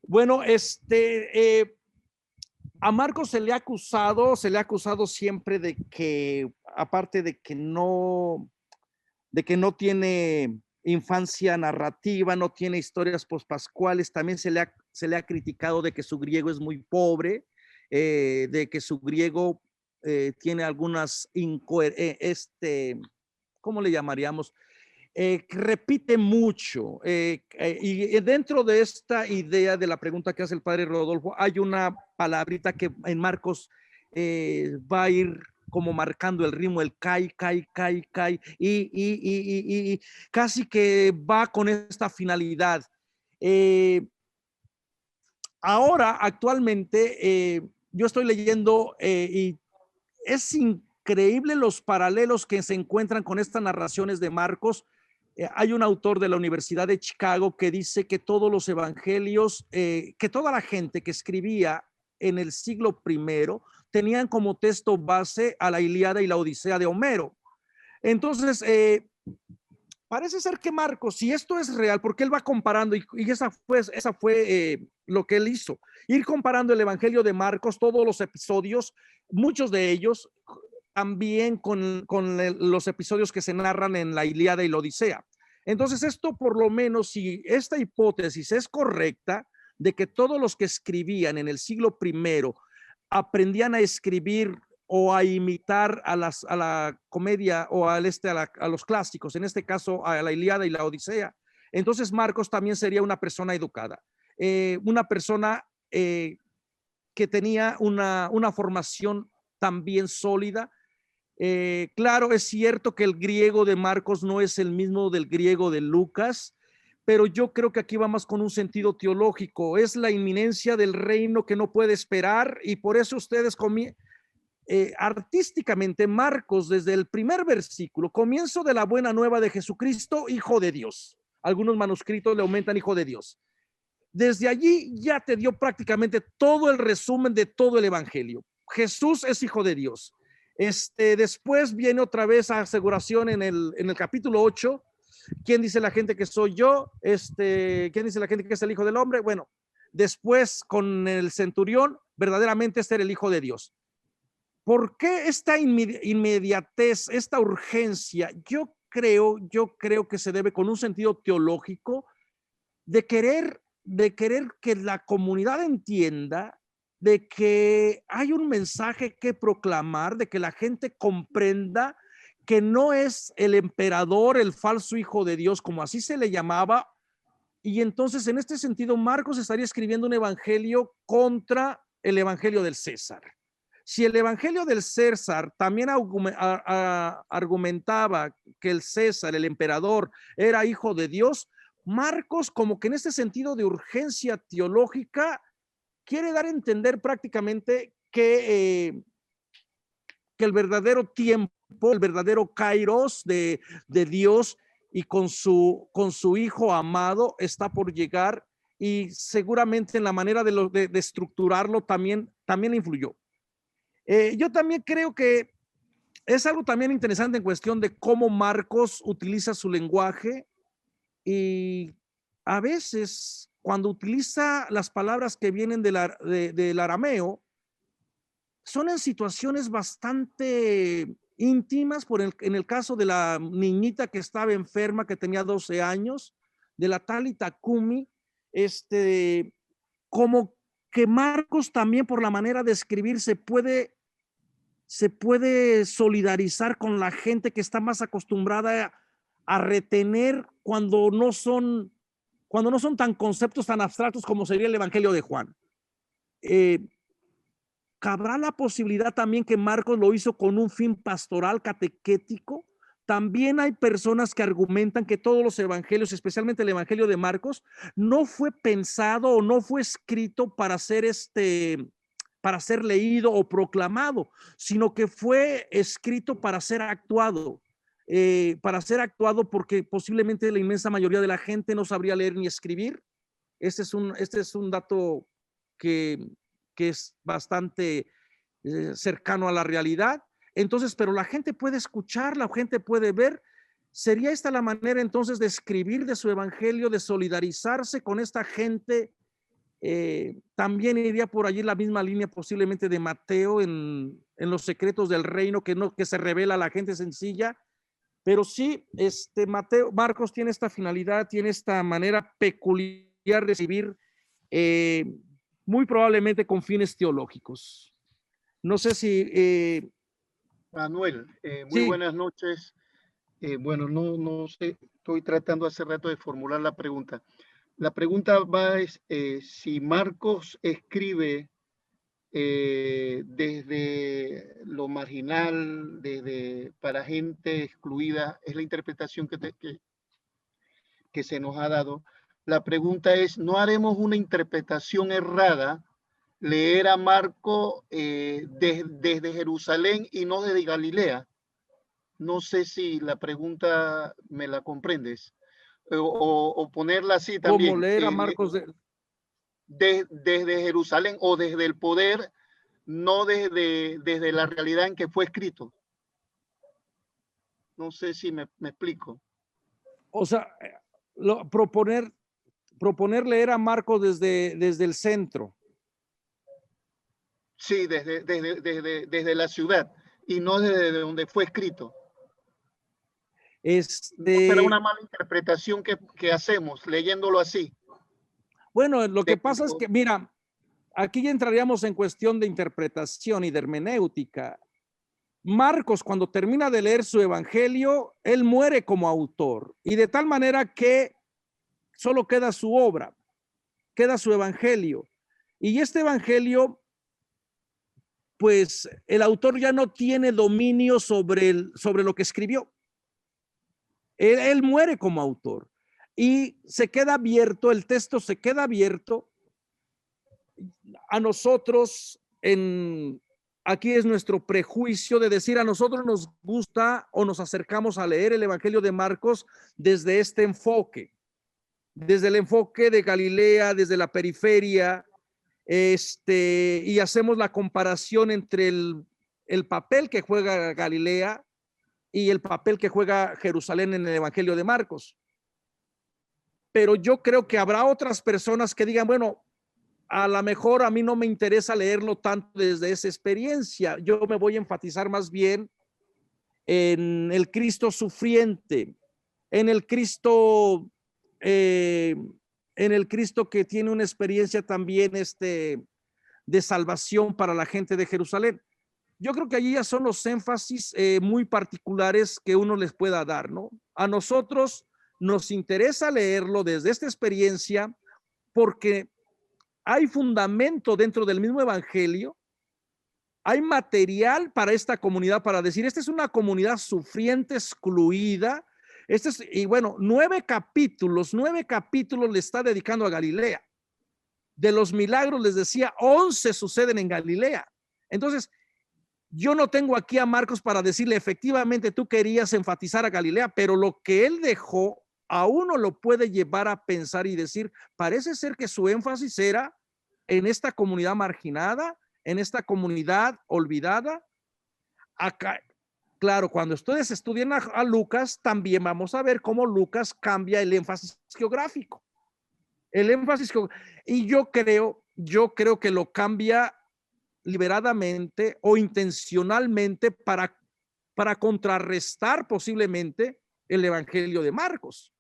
Bueno, a Marcos se le ha acusado siempre de que, aparte de que no tiene infancia narrativa, no tiene historias pospascuales, también se le ha criticado de que su griego es muy pobre, de que su griego tiene algunas ¿cómo le llamaríamos? Repite mucho y dentro de esta idea de la pregunta que hace el padre Rodolfo hay una palabrita que en Marcos va a ir como marcando el ritmo, el cai, y casi que va con esta finalidad. Ahora, actualmente, yo estoy leyendo y es increíble los paralelos que se encuentran con estas narraciones de Marcos. Hay un autor de la Universidad de Chicago que dice que todos los evangelios, que toda la gente que escribía en el siglo I tenían como texto base a la Ilíada y la Odisea de Homero. Entonces, parece ser que Marcos, si esto es real, porque él va comparando, y esa fue lo que él hizo, ir comparando el Evangelio de Marcos, todos los episodios, muchos de ellos también con los episodios que se narran en la Ilíada y la Odisea. Entonces, esto por lo menos, si esta hipótesis es correcta, de que todos los que escribían en el siglo I aprendían a escribir o a imitar a la comedia o a los clásicos, en este caso a la Ilíada y la Odisea, entonces Marcos también sería una persona educada, una persona que tenía una formación también sólida. Claro, es cierto que el griego de Marcos no es el mismo del griego de Lucas, pero yo creo que aquí va más con un sentido teológico. Es la inminencia del reino que no puede esperar, y por eso ustedes artísticamente Marcos, desde el primer versículo, comienzo de la buena nueva de Jesucristo, hijo de Dios. Algunos manuscritos le aumentan hijo de Dios. Desde allí ya te dio prácticamente todo el resumen de todo el evangelio. Jesús es hijo de Dios. Después viene otra vez a aseguración en el capítulo 8. ¿Quién dice la gente que soy yo? ¿Quién dice la gente que es el hijo del hombre? Bueno, después con el centurión, verdaderamente era el hijo de Dios. ¿Por qué esta inmediatez, esta urgencia? Yo creo que se debe con un sentido teológico de querer que la comunidad entienda de que hay un mensaje que proclamar, de que la gente comprenda que no es el emperador, el falso hijo de Dios, como así se le llamaba. Y entonces, en este sentido, Marcos estaría escribiendo un evangelio contra el evangelio del César. Si el evangelio del César también argumentaba que el César, el emperador, era hijo de Dios, Marcos, como que en este sentido de urgencia teológica, quiere dar a entender prácticamente que el verdadero tiempo, el verdadero kairos de Dios y con su hijo amado está por llegar, y seguramente en la manera de estructurarlo también influyó. Yo también creo que es algo también interesante en cuestión de cómo Marcos utiliza su lenguaje, y a veces cuando utiliza las palabras que vienen del arameo, son en situaciones bastante íntimas, en el caso de la niñita que estaba enferma, que tenía 12 años, de la Talita Kumi, como que Marcos también por la manera de escribir se puede solidarizar con la gente que está más acostumbrada a retener cuando no son tan conceptos tan abstractos como sería el Evangelio de Juan. ¿Cabrá la posibilidad también que Marcos lo hizo con un fin pastoral, catequético? También hay personas que argumentan que todos los evangelios, especialmente el Evangelio de Marcos, no fue pensado o no fue escrito para ser leído o proclamado, sino que fue escrito para ser actuado. Porque posiblemente la inmensa mayoría de la gente no sabría leer ni escribir. Este es un dato que es bastante cercano a la realidad. Entonces, pero la gente puede escuchar, la gente puede ver. ¿Sería esta la manera entonces de escribir de su evangelio, de solidarizarse con esta gente? También iría por allí la misma línea posiblemente de Mateo en los secretos del reino, que se revela a la gente sencilla. Pero sí, Marcos tiene esta finalidad, tiene esta manera peculiar de escribir, muy probablemente con fines teológicos. No sé si... Manuel, muy sí. Buenas noches. Bueno, no sé, estoy tratando hace rato de formular la pregunta. La pregunta va si Marcos escribe desde lo marginal, desde para gente excluida, es la interpretación que se nos ha dado. La pregunta es, ¿no haremos una interpretación errada, leer a Marco desde Jerusalén y no desde Galilea? No sé si la pregunta me la comprendes. O ponerla así también. ¿Cómo leer a Marcos desde Jerusalén o desde el poder, no desde la realidad en que fue escrito? No sé si me explico. O sea, proponer leer a Marcos desde el centro. Sí, desde la ciudad y no desde donde fue escrito. ¿No será una mala interpretación que hacemos leyéndolo así? Bueno, lo que pasa es que, mira, aquí ya entraríamos en cuestión de interpretación y de hermenéutica. Marcos, cuando termina de leer su evangelio, él muere como autor y de tal manera que solo queda su obra, queda su evangelio. Y este evangelio, pues el autor ya no tiene dominio sobre lo que escribió. Él muere como autor y se queda abierto, el texto se queda abierto a nosotros. Aquí es nuestro prejuicio de decir, a nosotros nos gusta o nos acercamos a leer el evangelio de Marcos desde este enfoque, desde el enfoque de Galilea, desde la periferia, y hacemos la comparación entre el papel que juega Galilea y el papel que juega Jerusalén en el evangelio de Marcos. Pero yo creo que habrá otras personas que digan, bueno, a lo mejor a mí no me interesa leerlo tanto desde esa experiencia. Yo me voy a enfatizar más bien en el Cristo sufriente, en el Cristo que tiene una experiencia también de salvación para la gente de Jerusalén. Yo creo que allí ya son los énfasis muy particulares que uno les pueda dar, ¿no? A nosotros nos interesa leerlo desde esta experiencia porque hay fundamento dentro del mismo evangelio, hay material para esta comunidad para decir, esta es una comunidad sufriente, excluida. Y bueno, 9 capítulos le está dedicando a Galilea. De los milagros, les decía, 11 suceden en Galilea. Entonces, yo no tengo aquí a Marcos para decirle, efectivamente, tú querías enfatizar a Galilea, pero lo que él dejó a uno lo puede llevar a pensar y decir, parece ser que su énfasis era en esta comunidad marginada, en esta comunidad olvidada. Acá, claro, cuando ustedes estudien a Lucas, también vamos a ver cómo Lucas cambia el énfasis geográfico. Y yo creo que lo cambia liberadamente o intencionalmente para contrarrestar posiblemente el evangelio de Marcos.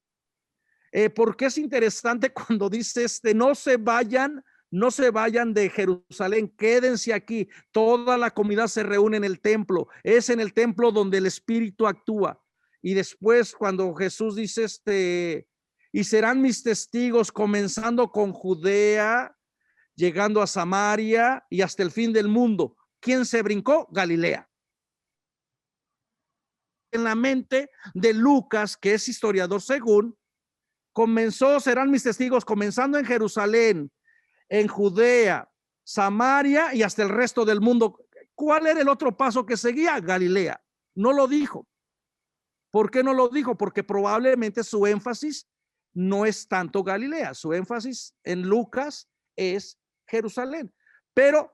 Porque es interesante cuando dice no se vayan de Jerusalén, quédense aquí. Toda la comunidad se reúne en el templo, es en el templo donde el Espíritu actúa. Y después cuando Jesús dice y serán mis testigos comenzando con Judea, llegando a Samaria y hasta el fin del mundo. ¿Quién se brincó? Galilea. En la mente de Lucas, que es historiador según, serán mis testigos comenzando en Jerusalén, en Judea, Samaria y hasta el resto del mundo. ¿Cuál era el otro paso que seguía? Galilea. No lo dijo. ¿Por qué no lo dijo? Porque probablemente su énfasis no es tanto Galilea, su énfasis en Lucas es Jerusalén. Pero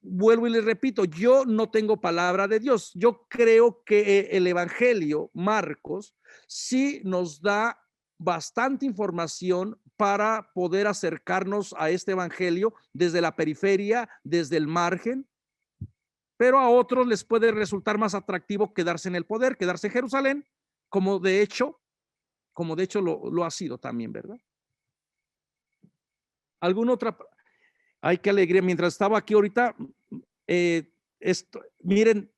vuelvo y les repito, yo no tengo palabra de Dios. Yo creo que el evangelio Marcos sí nos da bastante información para poder acercarnos a este evangelio desde la periferia, desde el margen, pero a otros les puede resultar más atractivo quedarse en el poder, quedarse en Jerusalén, como de hecho lo ha sido también, ¿verdad? ¿Alguna otra? Ay, qué alegría. Mientras estaba aquí ahorita, miren,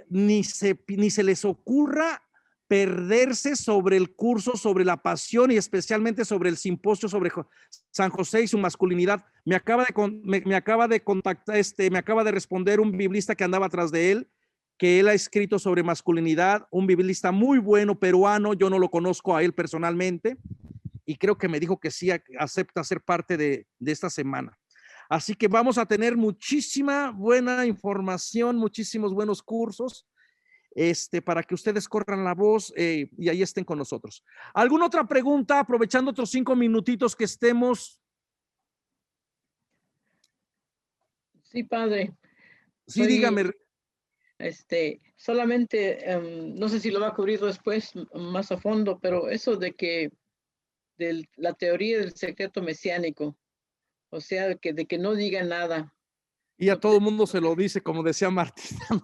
ni se les ocurra perderse sobre el curso, sobre la pasión y especialmente sobre el simposio sobre San José y su masculinidad. Me acaba de contactar, me acaba de responder un biblista que andaba atrás de él, que él ha escrito sobre masculinidad, un biblista muy bueno, peruano. Yo no lo conozco a él personalmente y creo que me dijo que sí acepta ser parte de esta semana. Así que vamos a tener muchísima buena información, muchísimos buenos cursos, para que ustedes corran la voz y ahí estén con nosotros. ¿Alguna otra pregunta? Aprovechando otros 5 minutitos que estemos. Sí, padre. Sí, dígame. Solamente, no sé si lo va a cubrir después más a fondo, pero eso de que la teoría del secreto mesiánico, o sea, de que no diga nada. Y a todo el mundo se lo dice, como decía Martín, ¿no?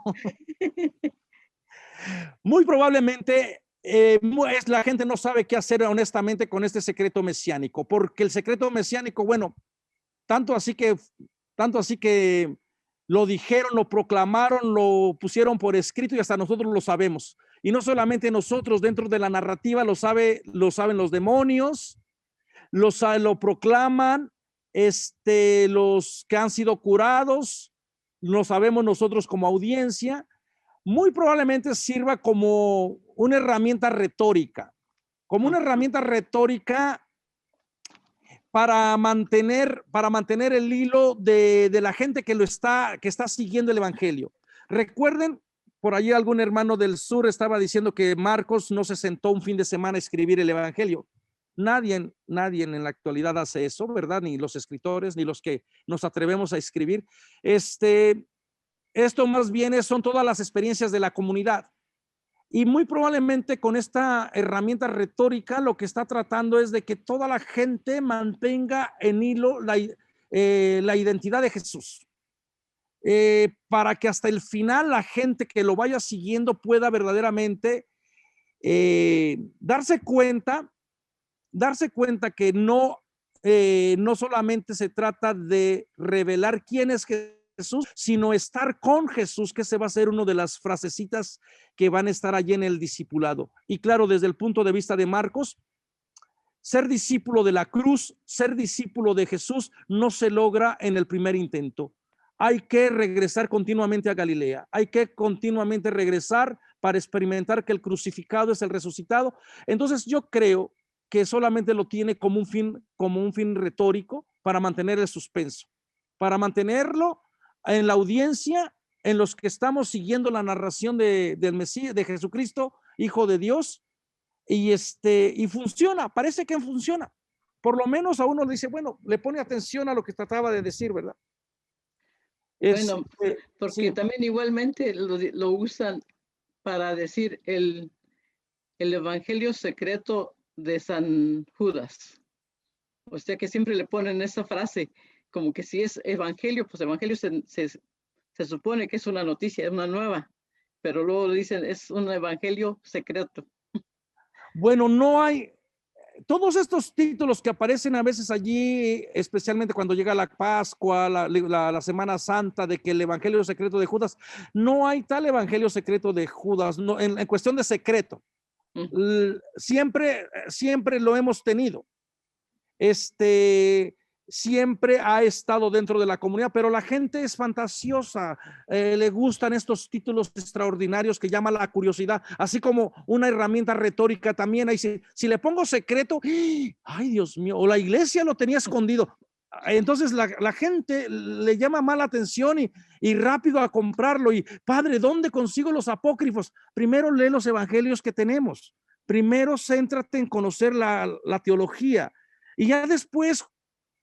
Muy probablemente la gente no sabe qué hacer honestamente con este secreto mesiánico, porque el secreto mesiánico, bueno, tanto así que lo dijeron, lo proclamaron, lo pusieron por escrito y hasta nosotros lo sabemos. Y no solamente nosotros, dentro de la narrativa lo saben los demonios, lo proclaman los que han sido curados, lo sabemos nosotros como audiencia. Muy probablemente sirva como una herramienta retórica, para mantener el hilo de la gente que está siguiendo el evangelio. Recuerden, por allí algún hermano del sur estaba diciendo que Marcos no se sentó un fin de semana a escribir el evangelio. Nadie en la actualidad hace eso, ¿verdad? Ni los escritores, ni los que nos atrevemos a escribir. Esto más bien son todas las experiencias de la comunidad. Y muy probablemente con esta herramienta retórica lo que está tratando es de que toda la gente mantenga en hilo la identidad de Jesús. Para que hasta el final la gente que lo vaya siguiendo pueda verdaderamente darse cuenta que no solamente se trata de revelar quién es Jesús, sino estar con Jesús, que ese va a ser una de las frasecitas que van a estar allí en el discipulado. Y claro, desde el punto de vista de Marcos, ser discípulo de la cruz, ser discípulo de Jesús no se logra en el primer intento. Hay que regresar continuamente a Galilea, hay que continuamente regresar para experimentar que el crucificado es el resucitado. Entonces yo creo que solamente lo tiene como un fin retórico para mantener el suspenso, para mantenerlo en la audiencia, en los que estamos siguiendo la narración del Mesías, de Jesucristo, Hijo de Dios, y funciona, parece que funciona. Por lo menos a uno le dice, bueno, le pone atención a lo que trataba de decir, ¿verdad? Bueno, porque sí, también igualmente lo usan para decir el evangelio secreto de San Judas. O sea que siempre le ponen esa frase, como que si es evangelio, pues evangelio se supone que es una noticia, es una nueva, pero luego dicen es un evangelio secreto. Bueno, no hay todos estos títulos que aparecen a veces allí, especialmente cuando llega la Pascua, la Semana Santa, de que el evangelio secreto de Judas, no hay tal evangelio secreto de Judas, no, en cuestión de secreto. Siempre lo hemos tenido. Siempre ha estado dentro de la comunidad, pero la gente es fantasiosa, le gustan estos títulos extraordinarios que llama la curiosidad, así como una herramienta retórica también. Ahí si le pongo secreto, ay Dios mío, o la iglesia lo tenía escondido, entonces la gente le llama más la atención y rápido a comprarlo. Y padre, ¿dónde consigo los apócrifos? Primero lee los evangelios que tenemos, primero céntrate en conocer la teología y ya después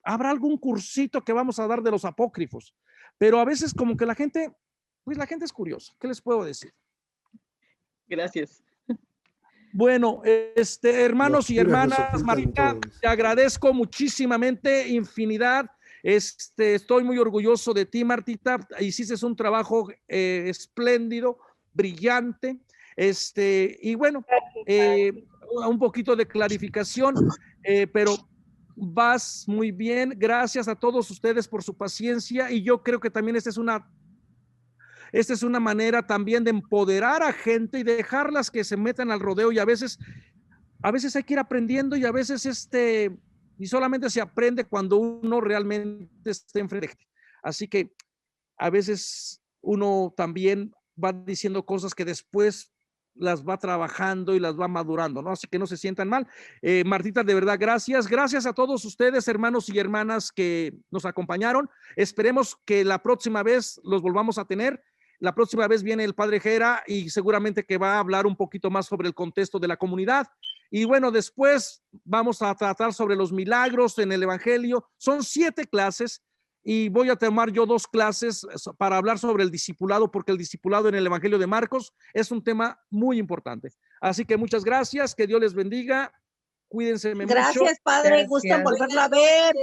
habrá algún cursito que vamos a dar de los apócrifos, pero a veces como que la gente es curiosa. ¿Qué les puedo decir? Gracias. Bueno, hermanos y hermanas, Marita, te agradezco muchísimamente, infinidad. Estoy muy orgulloso de ti, Martita. Hiciste un trabajo espléndido, brillante. Y bueno, un poquito de clarificación, pero vas muy bien. Gracias a todos ustedes por su paciencia, y yo creo que también esta es esta es una manera también de empoderar a gente y dejarlas que se metan al rodeo, y a veces hay que ir aprendiendo, y a veces y solamente se aprende cuando uno realmente está enfrente. Así que a veces uno también va diciendo cosas que después las va trabajando y las va madurando, ¿no? Así que no se sientan mal. Martita, de verdad, gracias. Gracias a todos ustedes, hermanos y hermanas que nos acompañaron. Esperemos que la próxima vez los volvamos a tener. La próxima vez viene el padre Jera y seguramente que va a hablar un poquito más sobre el contexto de la comunidad. Y bueno, después vamos a tratar sobre los milagros en el Evangelio. Son 7 clases. Y voy a tomar yo 2 clases para hablar sobre el discipulado, porque el discipulado en el Evangelio de Marcos es un tema muy importante. Así que muchas gracias, que Dios les bendiga, cuídense mucho. Gracias, padre, gusto en volverlo a ver.